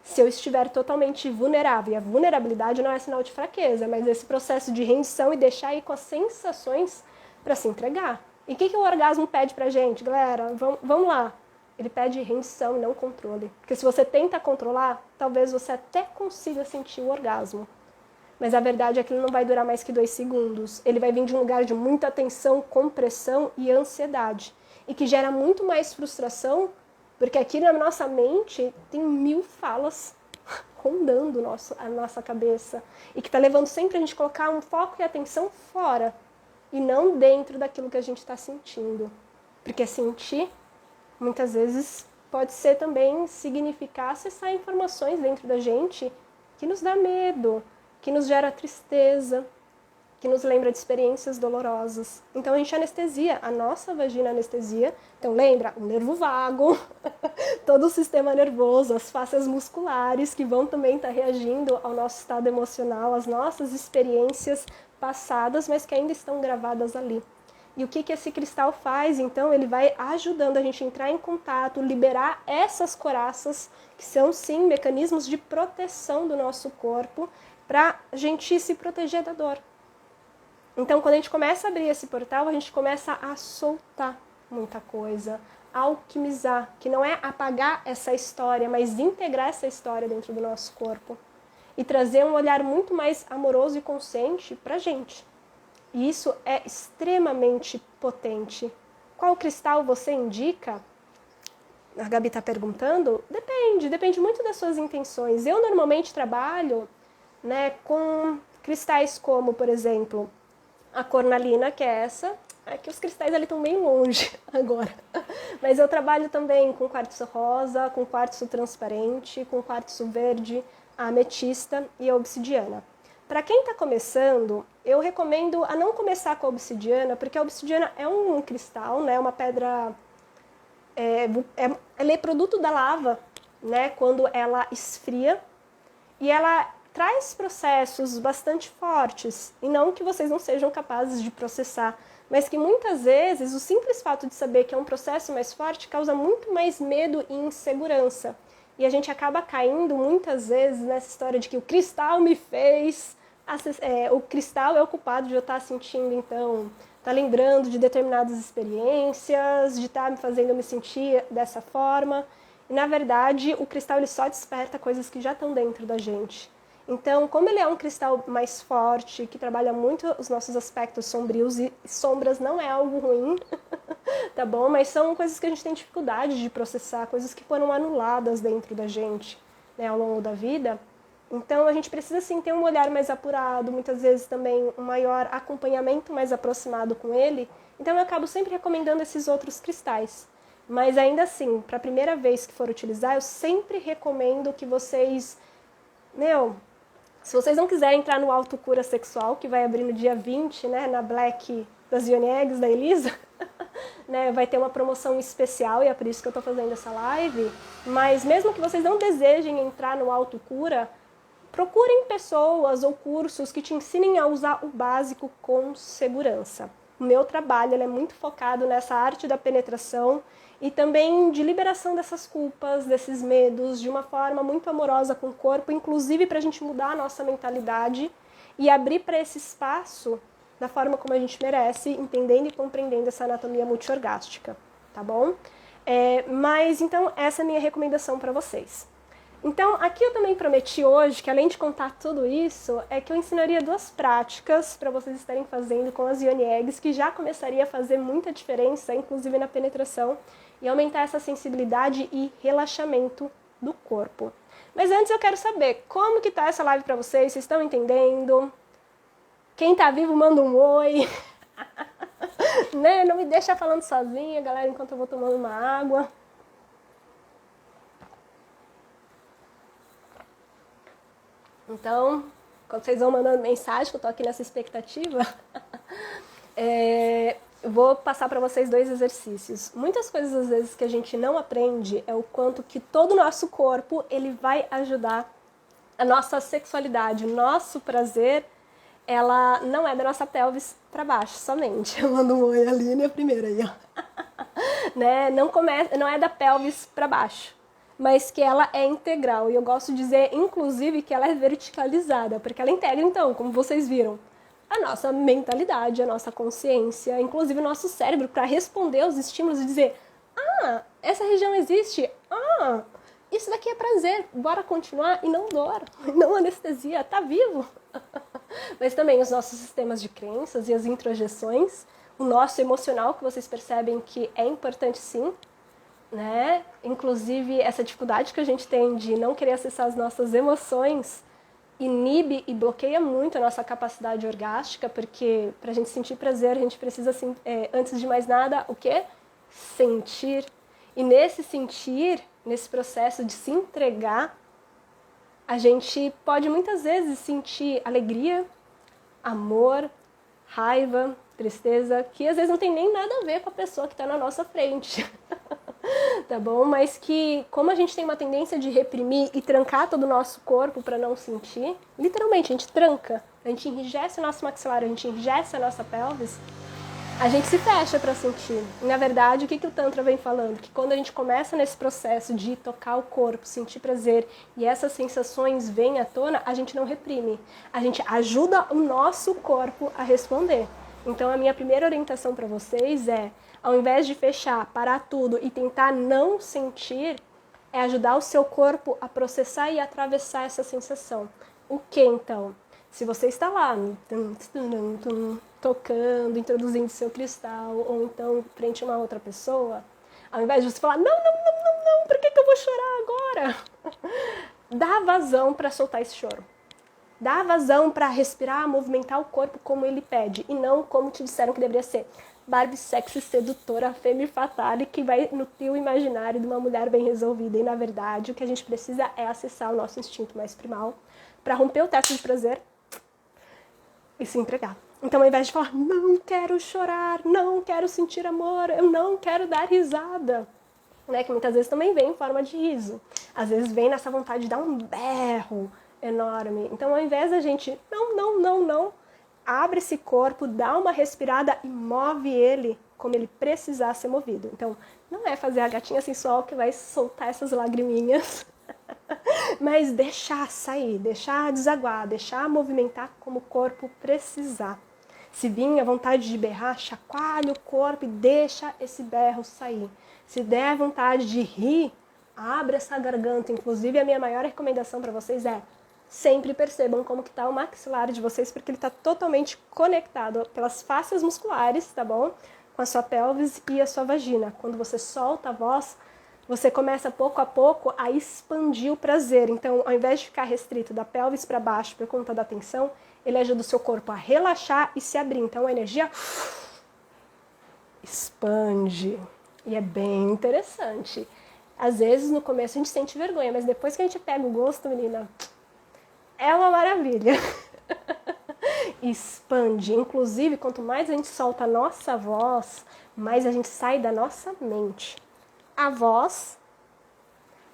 se eu estiver totalmente vulnerável, e a vulnerabilidade não é sinal de fraqueza, mas esse processo de rendição e deixar ir com as sensações para se entregar. E o que o orgasmo pede pra gente, galera? Vamos lá. Ele pede rendição e não controle. Porque se você tenta controlar, talvez você até consiga sentir o orgasmo. Mas a verdade é que ele não vai durar mais que 2 segundos. Ele vai vir de um lugar de muita tensão, compressão e ansiedade. E que gera muito mais frustração, porque aqui na nossa mente tem 1000 falas rondando a nossa cabeça. E que está levando sempre a gente a colocar um foco e atenção fora. E não dentro daquilo que a gente está sentindo. Porque sentir, muitas vezes, pode ser também significar acessar informações dentro da gente que nos dá medo, que nos gera tristeza, que nos lembra de experiências dolorosas. Então a gente anestesia, a nossa vagina anestesia. Então lembra, o nervo vago, todo o sistema nervoso, as fáscias musculares que vão também estar reagindo ao nosso estado emocional, às nossas experiências passadas, mas que ainda estão gravadas ali. E o que esse cristal faz? Então ele vai ajudando a gente a entrar em contato, liberar essas coraças, que são sim mecanismos de proteção do nosso corpo, para a gente se proteger da dor. Então, quando a gente começa a abrir esse portal, a gente começa a soltar muita coisa, a alquimizar, que não é apagar essa história, mas integrar essa história dentro do nosso corpo e trazer um olhar muito mais amoroso e consciente para a gente. E isso é extremamente potente. Qual cristal você indica? A Gabi está perguntando. Depende muito das suas intenções. Eu normalmente trabalho, né, com cristais como, por exemplo, a cornalina, que é essa. É que os cristais ali estão bem longe agora. Mas eu trabalho também com quartzo rosa, com quartzo transparente, com quartzo verde, a ametista e a obsidiana. Para quem está começando, eu recomendo a não começar com a obsidiana, porque a obsidiana é um cristal, né, uma pedra... ela é produto da lava, né, quando ela esfria, e ela traz processos bastante fortes, e não que vocês não sejam capazes de processar, mas que muitas vezes o simples fato de saber que é um processo mais forte causa muito mais medo e insegurança. E a gente acaba caindo muitas vezes nessa história de que o cristal me fez... o cristal é o culpado de eu estar sentindo, então, estar lembrando de determinadas experiências, de estar me fazendo me sentir dessa forma. E, na verdade, o cristal ele só desperta coisas que já estão dentro da gente. Então, como ele é um cristal mais forte, que trabalha muito os nossos aspectos sombrios, e sombras não é algo ruim, tá bom? Mas são coisas que a gente tem dificuldade de processar, coisas que foram anuladas dentro da gente, né, ao longo da vida. Então, a gente precisa, sim, ter um olhar mais apurado, muitas vezes também um maior acompanhamento mais aproximado com ele. Então, eu acabo sempre recomendando esses outros cristais. Mas, ainda assim, para a primeira vez que for utilizar, eu sempre recomendo que vocês... se vocês não quiserem entrar no Autocura Sexual, que vai abrir no dia 20, né, na Black das Yoni Eggs, da Elisa, né, vai ter uma promoção especial e é por isso que eu estou fazendo essa live. Mas mesmo que vocês não desejem entrar no Autocura, procurem pessoas ou cursos que te ensinem a usar o básico com segurança. O meu trabalho ele é muito focado nessa arte da penetração e também de liberação dessas culpas, desses medos, de uma forma muito amorosa com o corpo, inclusive para a gente mudar a nossa mentalidade e abrir para esse espaço da forma como a gente merece, entendendo e compreendendo essa anatomia multiorgástica, tá bom? Mas então essa é a minha recomendação para vocês. Então, aqui eu também prometi hoje que, além de contar tudo isso, é que eu ensinaria 2 práticas para vocês estarem fazendo com as Yoni Eggs, que já começaria a fazer muita diferença, inclusive na penetração, e aumentar essa sensibilidade e relaxamento do corpo. Mas antes eu quero saber como que tá essa live para vocês, vocês estão entendendo? Quem tá vivo, manda um oi. Né? Não me deixa falando sozinha, galera, enquanto eu vou tomando uma água. Então, quando vocês vão mandando mensagem, que eu tô aqui nessa expectativa, eu vou passar para vocês 2 exercícios. Muitas coisas, às vezes, que a gente não aprende é o quanto que todo o nosso corpo ele vai ajudar a nossa sexualidade, o nosso prazer, ela não é da nossa pelvis para baixo somente. Eu mando um oi ali, né? Primeiro aí, ó. Né? Não é da pelvis para baixo, mas que ela é integral. E eu gosto de dizer, inclusive, que ela é verticalizada, porque ela integra, então, como vocês viram, a nossa mentalidade, a nossa consciência, inclusive o nosso cérebro, para responder aos estímulos e dizer: ah, essa região existe, ah, isso daqui é prazer, bora continuar, e não dor, não anestesia, tá vivo. Mas também os nossos sistemas de crenças e as introjeções, o nosso emocional, que vocês percebem que é importante sim, né? Inclusive essa dificuldade que a gente tem de não querer acessar as nossas emoções inibe e bloqueia muito a nossa capacidade orgástica, porque para a gente sentir prazer a gente precisa, antes de mais nada, o quê? Sentir. E nesse sentir, nesse processo de se entregar, a gente pode muitas vezes sentir alegria, amor, raiva, tristeza, que às vezes não tem nem nada a ver com a pessoa que está na nossa frente. Tá bom? Mas que, como a gente tem uma tendência de reprimir e trancar todo o nosso corpo para não sentir, literalmente, a gente tranca, a gente enrijece o nosso maxilar, a gente enrijece a nossa pelvis, a gente se fecha para sentir. E, na verdade, o que o Tantra vem falando? Que quando a gente começa nesse processo de tocar o corpo, sentir prazer, e essas sensações vêm à tona, a gente não reprime. A gente ajuda o nosso corpo a responder. Então, a minha primeira orientação para vocês é, ao invés de fechar, parar tudo e tentar não sentir, é ajudar o seu corpo a processar e atravessar essa sensação. O que então? Se você está lá, tocando, introduzindo seu cristal, ou então frente a uma outra pessoa, ao invés de você falar, não, por que eu vou chorar agora? Dá vazão para soltar esse choro. Dá vazão para respirar, movimentar o corpo como ele pede, e não como te disseram que deveria ser. Barbie sexy, sedutora, femme fatale, que vai nutrir o imaginário de uma mulher bem resolvida. E, na verdade, o que a gente precisa é acessar o nosso instinto mais primal para romper o teto de prazer e se entregar. Então, ao invés de falar, não quero chorar, não quero sentir amor, eu não quero dar risada, né, que muitas vezes também vem em forma de riso. Às vezes vem nessa vontade de dar um berro enorme. Então, ao invés da gente, não, abre esse corpo, dá uma respirada e move ele como ele precisar ser movido. Então, não é fazer a gatinha sensual que vai soltar essas lagriminhas, mas deixar sair, deixar desaguar, deixar movimentar como o corpo precisar. Se vir a vontade de berrar, chacoalha o corpo e deixa esse berro sair. Se der vontade de rir, abre essa garganta. Inclusive, a minha maior recomendação para vocês é Sempre percebam como que tá o maxilar de vocês, porque ele está totalmente conectado pelas fáscias musculares, tá bom? Com a sua pelvis e a sua vagina. Quando você solta a voz, você começa pouco a pouco a expandir o prazer. Então, ao invés de ficar restrito da pelvis para baixo por conta da tensão, ele ajuda o seu corpo a relaxar e se abrir. Então, a energia expande. E é bem interessante. Às vezes, no começo, a gente sente vergonha, mas depois que a gente pega o gosto, menina, é uma maravilha. Expande. Inclusive, quanto mais a gente solta a nossa voz, mais a gente sai da nossa mente. A voz,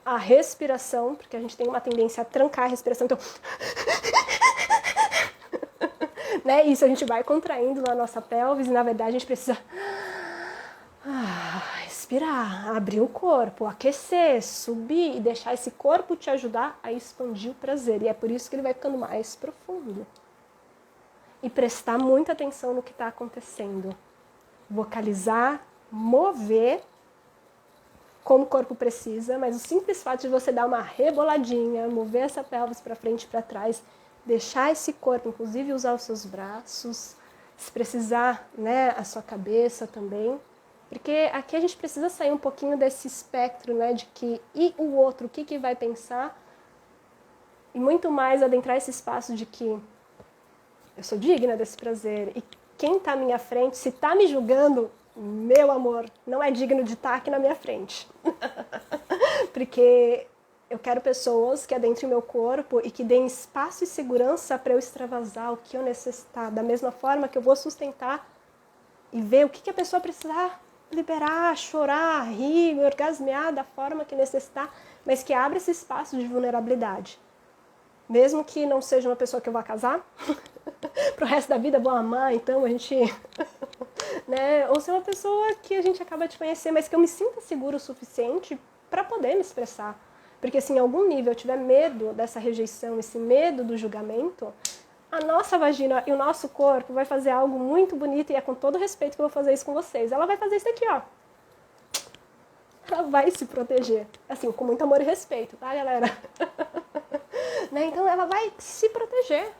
a respiração, porque a gente tem uma tendência a trancar a respiração, então... né? Isso a gente vai contraindo na nossa pelvis e, na verdade, a gente precisa... respirar, abrir o corpo, aquecer, subir e deixar esse corpo te ajudar a expandir o prazer. E é por isso que ele vai ficando mais profundo. E prestar muita atenção no que está acontecendo. Vocalizar, mover como o corpo precisa, mas o simples fato de você dar uma reboladinha, mover essa pelvis para frente e para trás, deixar esse corpo, inclusive usar os seus braços, se precisar, né, a sua cabeça também. Porque aqui a gente precisa sair um pouquinho desse espectro, né, de que e o outro, o que vai pensar, e muito mais adentrar esse espaço de que eu sou digna desse prazer, e quem está à minha frente, se está me julgando, meu amor, não é digno de estar aqui na minha frente. Porque eu quero pessoas que adentrem meu corpo e que deem espaço e segurança para eu extravasar o que eu necessitar, da mesma forma que eu vou sustentar e ver o que a pessoa precisar liberar, chorar, rir, orgasmear da forma que necessitar, mas que abra esse espaço de vulnerabilidade. Mesmo que não seja uma pessoa que eu vá casar, pro resto da vida vou amar, então a gente... né? Ou ser uma pessoa que a gente acaba de conhecer, mas que eu me sinta seguro o suficiente para poder me expressar. Porque se em algum nível eu tiver medo dessa rejeição, esse medo do julgamento, a nossa vagina e o nosso corpo vai fazer algo muito bonito, e é com todo respeito que eu vou fazer isso com vocês. Ela vai fazer isso aqui, ó. Ela vai se proteger. Assim, com muito amor e respeito, tá, galera? Né? Então ela vai se proteger.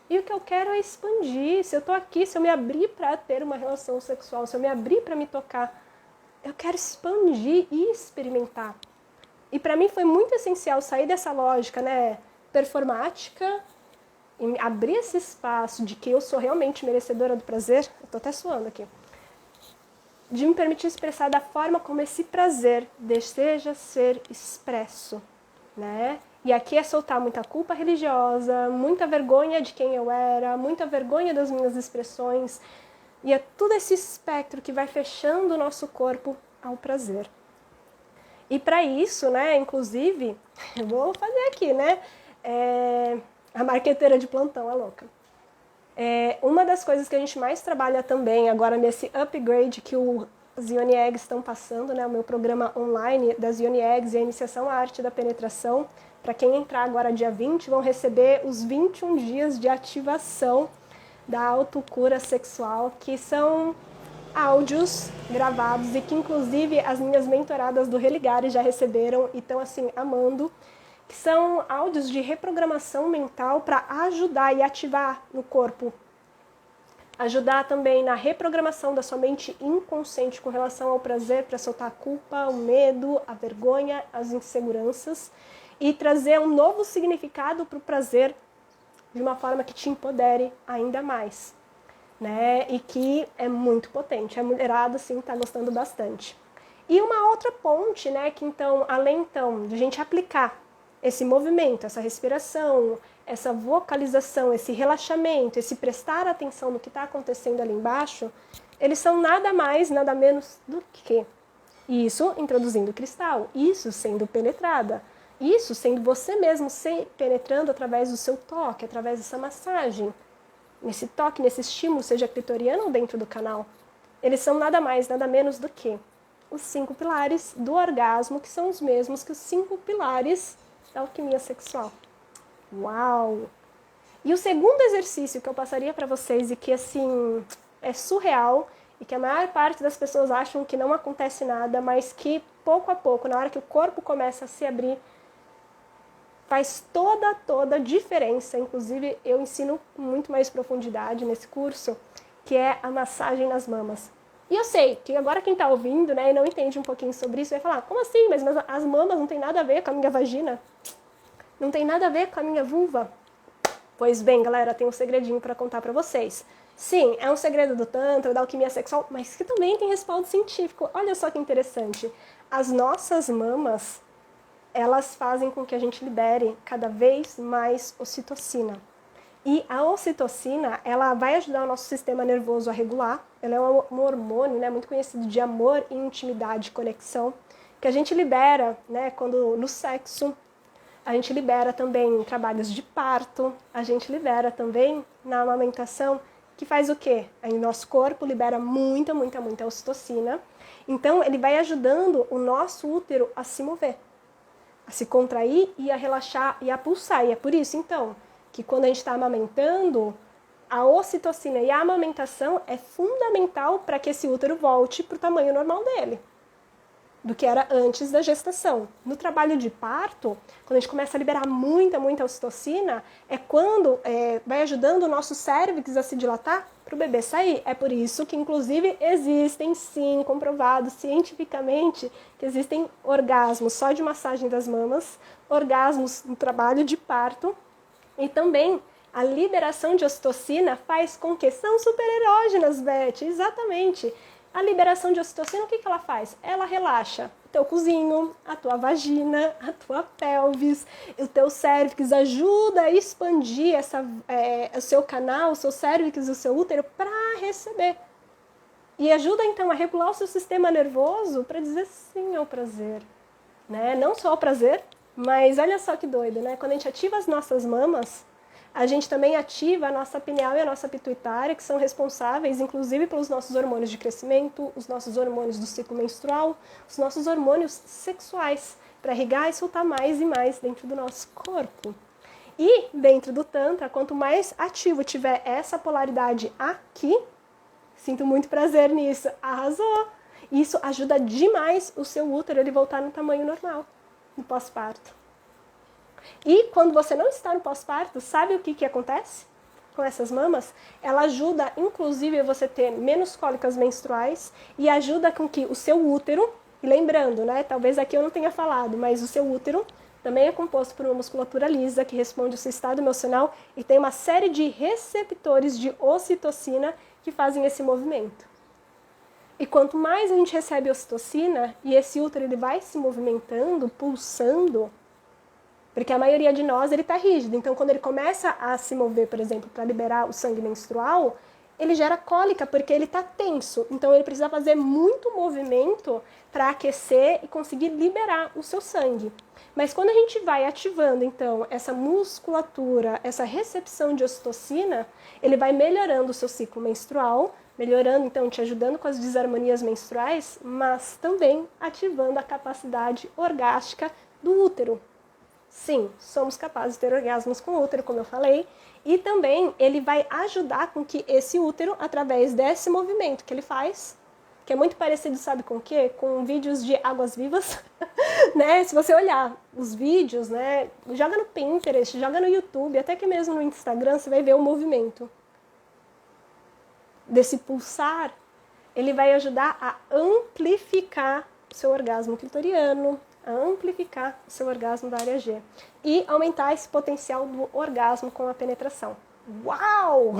E o que eu quero é expandir. Se eu tô aqui, se eu me abrir para ter uma relação sexual, se eu me abrir para me tocar, eu quero expandir e experimentar. E para mim foi muito essencial sair dessa lógica, né, performática, e abrir esse espaço de que eu sou realmente merecedora do prazer. Eu tô até suando aqui. De me permitir expressar da forma como esse prazer deseja ser expresso, né? E aqui é soltar muita culpa religiosa, muita vergonha de quem eu era, muita vergonha das minhas expressões. E é tudo esse espectro que vai fechando o nosso corpo ao prazer. E para isso, né, inclusive, eu vou fazer aqui, né, a marqueteira de plantão, a louca. Uma das coisas que a gente mais trabalha também agora nesse upgrade que os Yoni Eggs estão passando, né, o meu programa online das Yoni Eggs e a iniciação à arte da penetração. Para quem entrar agora dia 20, vão receber os 21 dias de ativação da autocura sexual, que são áudios gravados e que inclusive as minhas mentoradas do Religare já receberam e estão assim amando, que são áudios de reprogramação mental para ajudar e ativar no corpo. Ajudar também na reprogramação da sua mente inconsciente com relação ao prazer, para soltar a culpa, o medo, a vergonha, as inseguranças, e trazer um novo significado para o prazer de uma forma que te empodere ainda mais, né? E que é muito potente. A mulherada, assim, tá gostando bastante. E uma outra ponte, né? Que então, além então de a gente aplicar esse movimento, essa respiração, essa vocalização, esse relaxamento, esse prestar atenção no que está acontecendo ali embaixo, eles são nada mais, nada menos do que isso introduzindo cristal, isso sendo penetrada, isso sendo você mesmo se penetrando através do seu toque, através dessa massagem, nesse toque, nesse estímulo, seja clitoriano ou dentro do canal. Eles são nada mais, nada menos do que os 5 pilares do orgasmo, que são os mesmos que os 5 pilares da alquimia sexual. Uau! E o segundo exercício que eu passaria para vocês e que, assim, é surreal e que a maior parte das pessoas acham que não acontece nada, mas que, pouco a pouco, na hora que o corpo começa a se abrir, Faz toda a diferença. Inclusive, eu ensino com muito mais profundidade nesse curso, que é a massagem nas mamas. E eu sei que agora quem está ouvindo, né, e não entende um pouquinho sobre isso, vai falar, como assim? Mas as mamas não tem nada a ver com a minha vagina? Não tem nada a ver com a minha vulva? Pois bem, galera, tem um segredinho para contar para vocês. Sim, é um segredo do Tantra, da alquimia sexual, mas que também tem respaldo científico. Olha só que interessante. As nossas mamas, elas fazem com que a gente libere cada vez mais ocitocina. E a ocitocina, ela vai ajudar o nosso sistema nervoso a regular. Ela é um hormônio, né, muito conhecido de amor, intimidade e conexão, que a gente libera, né, quando no sexo. A gente libera também em trabalhos de parto. A gente libera também na amamentação, que faz o quê? Aí o nosso corpo libera muita ocitocina. Então, ele vai ajudando o nosso útero a se mover, a se contrair e a relaxar e a pulsar. E é por isso, então, que quando a gente está amamentando, a ocitocina e a amamentação é fundamental para que esse útero volte para o tamanho normal dele, do que era antes da gestação. No trabalho de parto, quando a gente começa a liberar muita ocitocina, é quando vai ajudando o nosso cérvix a se dilatar para o bebê sair. É por isso que, inclusive, existem, sim, comprovado cientificamente, que existem orgasmos só de massagem das mamas, orgasmos no trabalho de parto, e também a liberação de ocitocina faz com que são supererógenas, Beth, exatamente. A liberação de ocitocina, o que ela faz? Ela relaxa o teu cozinho, a tua vagina, a tua pelvis, o teu cérvix, ajuda a expandir o seu canal, o seu cérvix, o seu útero para receber. E ajuda então a regular o seu sistema nervoso para dizer sim ao prazer. Né? Não só ao prazer, mas olha só que doido, né? Quando a gente ativa as nossas mamas, a gente também ativa a nossa pineal e a nossa pituitária, que são responsáveis, inclusive, pelos nossos hormônios de crescimento, os nossos hormônios do ciclo menstrual, os nossos hormônios sexuais, para irrigar e soltar mais e mais dentro do nosso corpo. E dentro do Tantra, quanto mais ativo tiver essa polaridade aqui, sinto muito prazer nisso, arrasou! Isso ajuda demais o seu útero ele voltar no tamanho normal, no pós-parto. E quando você não está no pós-parto, sabe o que acontece com essas mamas? Ela ajuda, inclusive, a você ter menos cólicas menstruais e ajuda com que o seu útero, e lembrando, né, talvez aqui eu não tenha falado, mas o seu útero também é composto por uma musculatura lisa que responde ao seu estado emocional e tem uma série de receptores de ocitocina que fazem esse movimento. E quanto mais a gente recebe ocitocina e esse útero ele vai se movimentando, pulsando, porque a maioria de nós ele está rígido. Então, quando ele começa a se mover, por exemplo, para liberar o sangue menstrual, ele gera cólica porque ele está tenso. Então, ele precisa fazer muito movimento para aquecer e conseguir liberar o seu sangue. Mas quando a gente vai ativando, então, essa musculatura, essa recepção de ocitocina, ele vai melhorando o seu ciclo menstrual, melhorando, então, te ajudando com as desarmonias menstruais, mas também ativando a capacidade orgástica do útero. Sim, somos capazes de ter orgasmos com o útero, como eu falei, e também ele vai ajudar com que esse útero, através desse movimento que ele faz, que é muito parecido, sabe com o quê? Com vídeos de águas vivas, né? Se você olhar os vídeos, né, joga no Pinterest, joga no YouTube, até que mesmo no Instagram, você vai ver o movimento desse pulsar. Ele vai ajudar a amplificar o seu orgasmo clitoriano, a amplificar o seu orgasmo da área G e aumentar esse potencial do orgasmo com a penetração. Uau!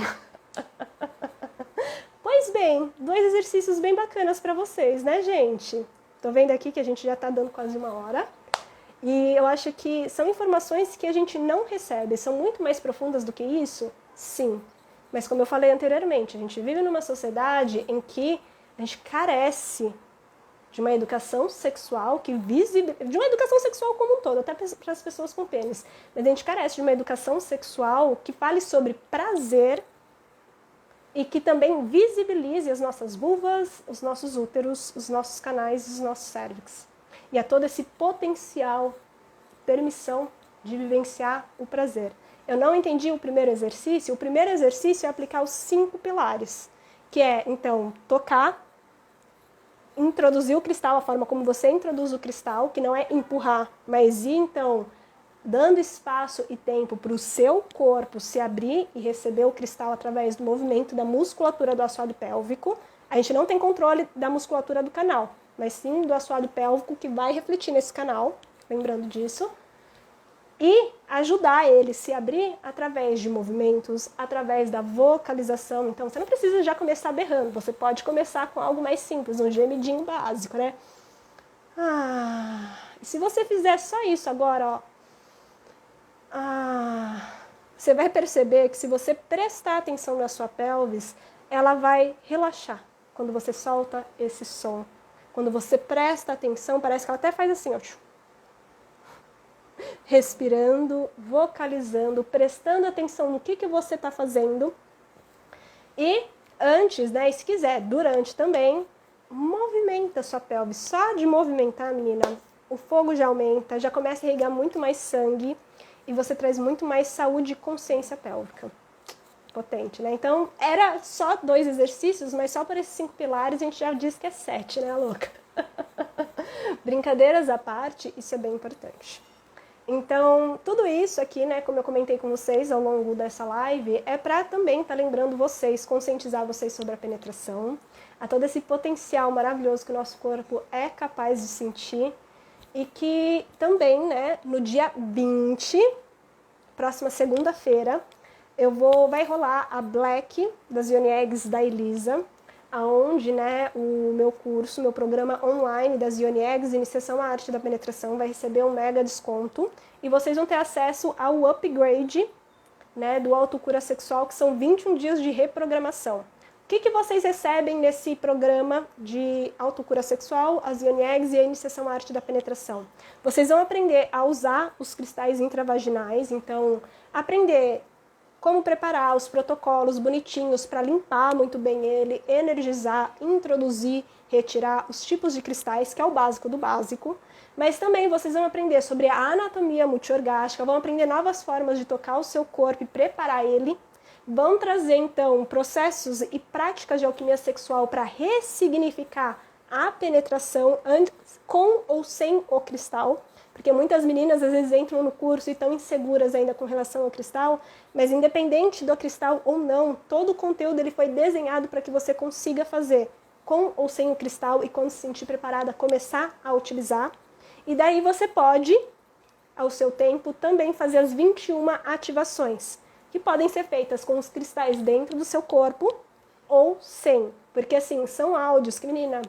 Pois bem, 2 exercícios bem bacanas para vocês, né, gente? Tô vendo aqui que a gente já tá dando quase 1 hora. E eu acho que são informações que a gente não recebe. São muito mais profundas do que isso? Sim. Mas como eu falei anteriormente, a gente vive numa sociedade em que a gente carece de uma educação sexual de uma educação sexual como um todo, até para as pessoas com pênis. Mas a gente carece de uma educação sexual que fale sobre prazer e que também visibilize as nossas vulvas, os nossos úteros, os nossos canais e os nossos cérvix. E a todo esse potencial, permissão de vivenciar o prazer. Eu não entendi o primeiro exercício. O primeiro exercício é aplicar os 5 pilares, que é, então, tocar, introduzir o cristal, a forma como você introduz o cristal, que não é empurrar, mas ir, então, dando espaço e tempo para o seu corpo se abrir e receber o cristal através do movimento da musculatura do assoalho pélvico. A gente não tem controle da musculatura do canal, mas sim do assoalho pélvico que vai refletir nesse canal, lembrando disso. E ajudar ele a se abrir através de movimentos, através da vocalização. Então, você não precisa já começar berrando, você pode começar com algo mais simples, um gemidinho básico, né? E se você fizer só isso agora, você vai perceber que se você prestar atenção na sua pelvis, ela vai relaxar quando você solta esse som. Quando você presta atenção, parece que ela até faz assim, ó. Respirando, vocalizando, prestando atenção no que você está fazendo. E antes, né, e se quiser, durante também, movimenta a sua pelve. Só de movimentar, menina, o fogo já aumenta, já começa a irrigar muito mais sangue e você traz muito mais saúde e consciência pélvica. Potente, né? Então, era só 2 exercícios, mas só por esses 5 pilares a gente já disse que é 7, né, louca? Brincadeiras à parte, isso é bem importante. Então, tudo isso aqui, né, como eu comentei com vocês ao longo dessa live, é para também estar lembrando vocês, conscientizar vocês sobre a penetração, a todo esse potencial maravilhoso que o nosso corpo é capaz de sentir e que também, né, no dia 20, próxima segunda-feira, vai rolar a Black das Yoni Eggs da Elisa, aonde, né, o meu curso, meu programa online das Yoni Eggs, Iniciação à Arte da Penetração, vai receber um mega desconto e vocês vão ter acesso ao upgrade, né, do Autocura Sexual, que são 21 dias de reprogramação. O que vocês recebem nesse programa de autocura sexual, as Yoni Eggs e a Iniciação à Arte da Penetração? Vocês vão aprender a usar os cristais intravaginais, então aprender como preparar os protocolos bonitinhos para limpar muito bem ele, energizar, introduzir, retirar os tipos de cristais, que é o básico do básico. Mas também vocês vão aprender sobre a anatomia multiorgástica, vão aprender novas formas de tocar o seu corpo e preparar ele. Vão trazer, então, processos e práticas de alquimia sexual para ressignificar a penetração com ou sem o cristal. Porque muitas meninas às vezes entram no curso e estão inseguras ainda com relação ao cristal, mas independente do cristal ou não, todo o conteúdo ele foi desenhado para que você consiga fazer com ou sem o cristal e quando se sentir preparada, começar a utilizar. E daí você pode, ao seu tempo, também fazer as 21 ativações, que podem ser feitas com os cristais dentro do seu corpo ou sem. Porque assim, são áudios que, menina,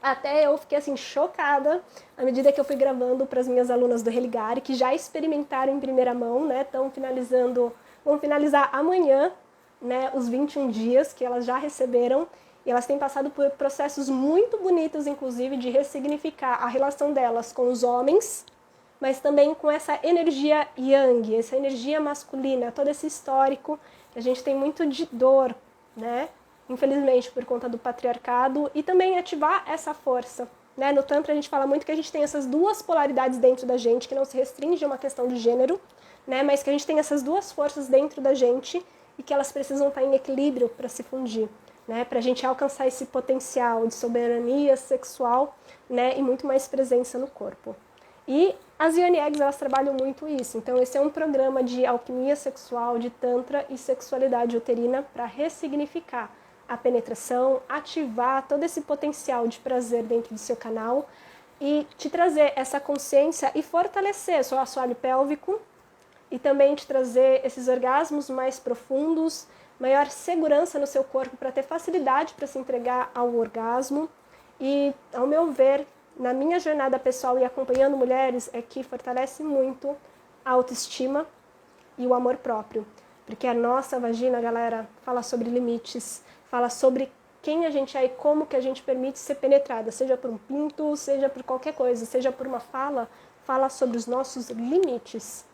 até eu fiquei assim chocada à medida que eu fui gravando para as minhas alunas do Religare, que já experimentaram em primeira mão, né? Vão finalizar amanhã, né, os 21 dias que elas já receberam, e elas têm passado por processos muito bonitos, inclusive, de ressignificar a relação delas com os homens, mas também com essa energia yang, essa energia masculina, todo esse histórico que a gente tem muito de dor, né? Infelizmente, por conta do patriarcado, e também ativar essa força. Né? No Tantra a gente fala muito que a gente tem essas duas polaridades dentro da gente, que não se restringe a uma questão de gênero, né? Mas que a gente tem essas duas forças dentro da gente e que elas precisam estar em equilíbrio para se fundir, né? Para a gente alcançar esse potencial de soberania sexual, né? E muito mais presença no corpo. E as Yoni Eggs, elas trabalham muito isso. Então, esse é um programa de alquimia sexual, de tantra e sexualidade uterina para ressignificar a penetração, ativar todo esse potencial de prazer dentro do seu canal e te trazer essa consciência e fortalecer seu assoalho pélvico e também te trazer esses orgasmos mais profundos, maior segurança no seu corpo para ter facilidade para se entregar ao orgasmo. E, ao meu ver, na minha jornada pessoal e acompanhando mulheres, é que fortalece muito a autoestima e o amor próprio. Porque a nossa vagina, galera, fala sobre limites, fala sobre quem a gente é e como que a gente permite ser penetrada, seja por um pinto, seja por qualquer coisa, seja por uma fala sobre os nossos limites,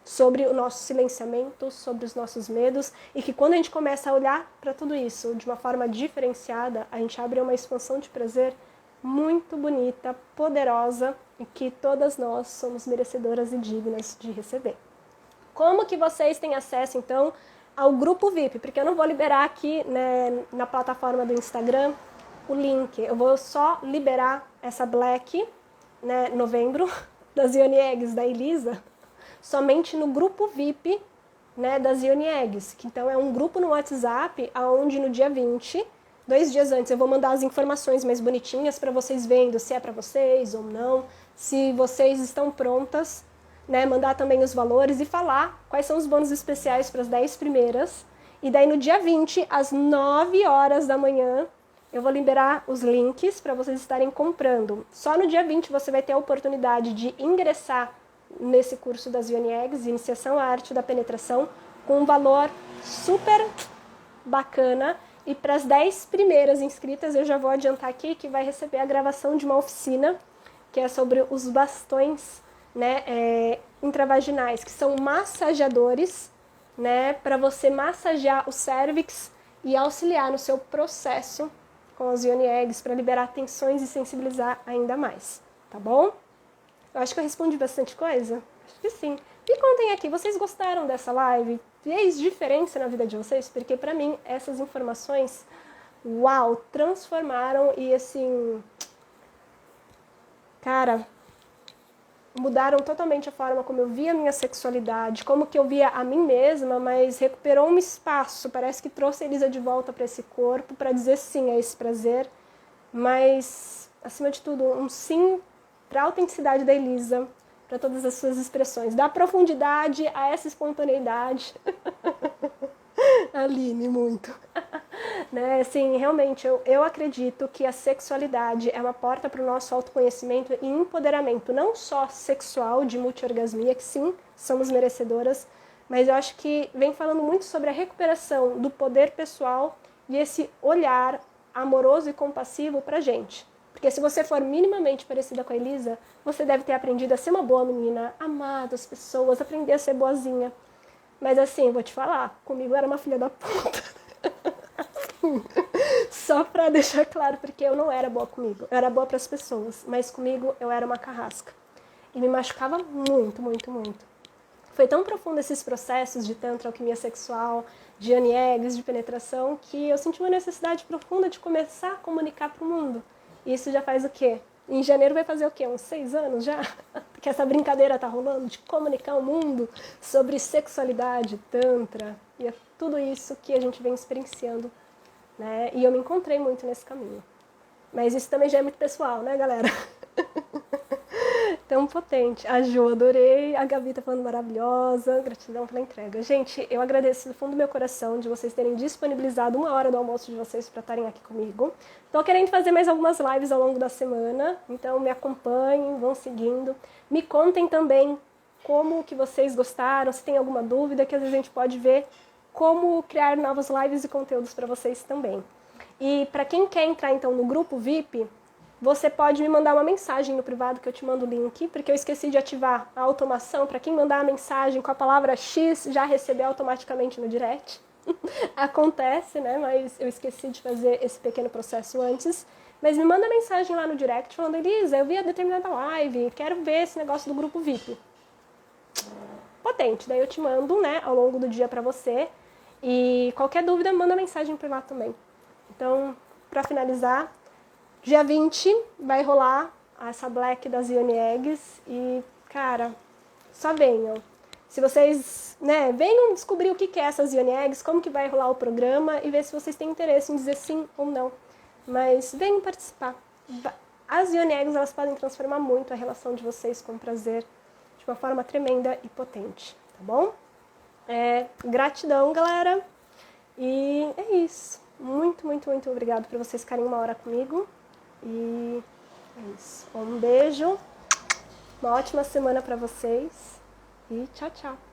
sobre o nosso silenciamento, sobre os nossos medos, e que quando a gente começa a olhar para tudo isso de uma forma diferenciada, a gente abre uma expansão de prazer muito bonita, poderosa, e que todas nós somos merecedoras e dignas de receber. Como que vocês têm acesso, então, ao grupo VIP? Porque eu não vou liberar aqui, né, na plataforma do Instagram o link. Eu vou só liberar essa Black, né, novembro, das Yoni Eggs da Elisa, somente no grupo VIP, né, das Ione Eggs, que então é um grupo no WhatsApp, onde no dia 20, 2 dias antes, eu vou mandar as informações mais bonitinhas para vocês vendo se é para vocês ou não, se vocês estão prontas, né, mandar também os valores e falar quais são os bônus especiais para as 10 primeiras. E daí no dia 20, às 9 horas da manhã, eu vou liberar os links para vocês estarem comprando. Só no dia 20 você vai ter a oportunidade de ingressar nesse curso das Ione Eggs, Iniciação à Arte da Penetração, com um valor super bacana. E para as 10 primeiras inscritas, eu já vou adiantar aqui que vai receber a gravação de uma oficina, que é sobre os bastões, né, intravaginais, que são massageadores, né, para você massagear o cérvix e auxiliar no seu processo com as Ione Eggs para liberar tensões e sensibilizar ainda mais, tá bom? Eu acho que eu respondi bastante coisa. Acho que sim. Me contem aqui, vocês gostaram dessa live? Fez diferença na vida de vocês? Porque pra mim essas informações, uau, transformaram e assim, cara, mudaram totalmente a forma como eu via a minha sexualidade, como que eu via a mim mesma, mas recuperou um espaço, parece que trouxe a Elisa de volta para esse corpo, para dizer sim a esse prazer, mas, acima de tudo, um sim para a autenticidade da Elisa, para todas as suas expressões, dar profundidade a essa espontaneidade. Aline, muito. Né? Assim, realmente, eu acredito que a sexualidade é uma porta para o nosso autoconhecimento e empoderamento, não só sexual, de multiorgasmia, que sim, somos merecedoras, mas eu acho que vem falando muito sobre a recuperação do poder pessoal e esse olhar amoroso e compassivo pra gente. Porque se você for minimamente parecida com a Elisa, você deve ter aprendido a ser uma boa menina, amar as pessoas, aprender a ser boazinha. Mas assim, vou te falar, comigo era uma filha da puta. Só pra deixar claro, porque eu não era boa comigo. Eu era boa pras pessoas, mas comigo eu era uma carrasca. E me machucava muito, muito, muito. Foi tão profundo esses processos de tantra, alquimia sexual, de Ione Eggs, de penetração, que eu senti uma necessidade profunda de começar a comunicar pro mundo. E isso já faz o quê? Em janeiro vai fazer o quê? Uns 6 anos já? Que essa brincadeira tá rolando de comunicar ao mundo sobre sexualidade, tantra, e é tudo isso que a gente vem experienciando, né? E eu me encontrei muito nesse caminho. Mas isso também já é muito pessoal, né, galera? Tão potente. A Ju, adorei. A Gabi tá falando maravilhosa. Gratidão pela entrega. Gente, eu agradeço do fundo do meu coração de vocês terem disponibilizado 1 hora do almoço de vocês para estarem aqui comigo. Tô querendo fazer mais algumas lives ao longo da semana, então me acompanhem, vão seguindo. Me contem também como que vocês gostaram, se tem alguma dúvida, que às vezes a gente pode ver como criar novas lives e conteúdos para vocês também. E para quem quer entrar então no grupo VIP, você pode me mandar uma mensagem no privado que eu te mando o link, porque eu esqueci de ativar a automação para quem mandar a mensagem com a palavra X já receber automaticamente no direct. Acontece, né? Mas eu esqueci de fazer esse pequeno processo antes. Mas me manda mensagem lá no direct falando: Elisa, eu vi a determinada live, quero ver esse negócio do grupo VIP. Potente, daí eu te mando, né, ao longo do dia para você. E qualquer dúvida, manda mensagem por lá também. Então, para finalizar, dia 20 vai rolar essa Black das Ione Eggs e, cara, só venham. Se vocês, né, venham descobrir o que é essas Ione Eggs, como que vai rolar o programa e ver se vocês têm interesse em dizer sim ou não. Mas venham participar. As Ione Eggs, elas podem transformar muito a relação de vocês com o prazer de uma forma tremenda e potente, tá bom? Gratidão, galera. E é isso. Muito, muito, muito obrigado por vocês ficarem 1 hora comigo. E é isso. Um beijo, uma ótima semana para vocês e tchau, tchau.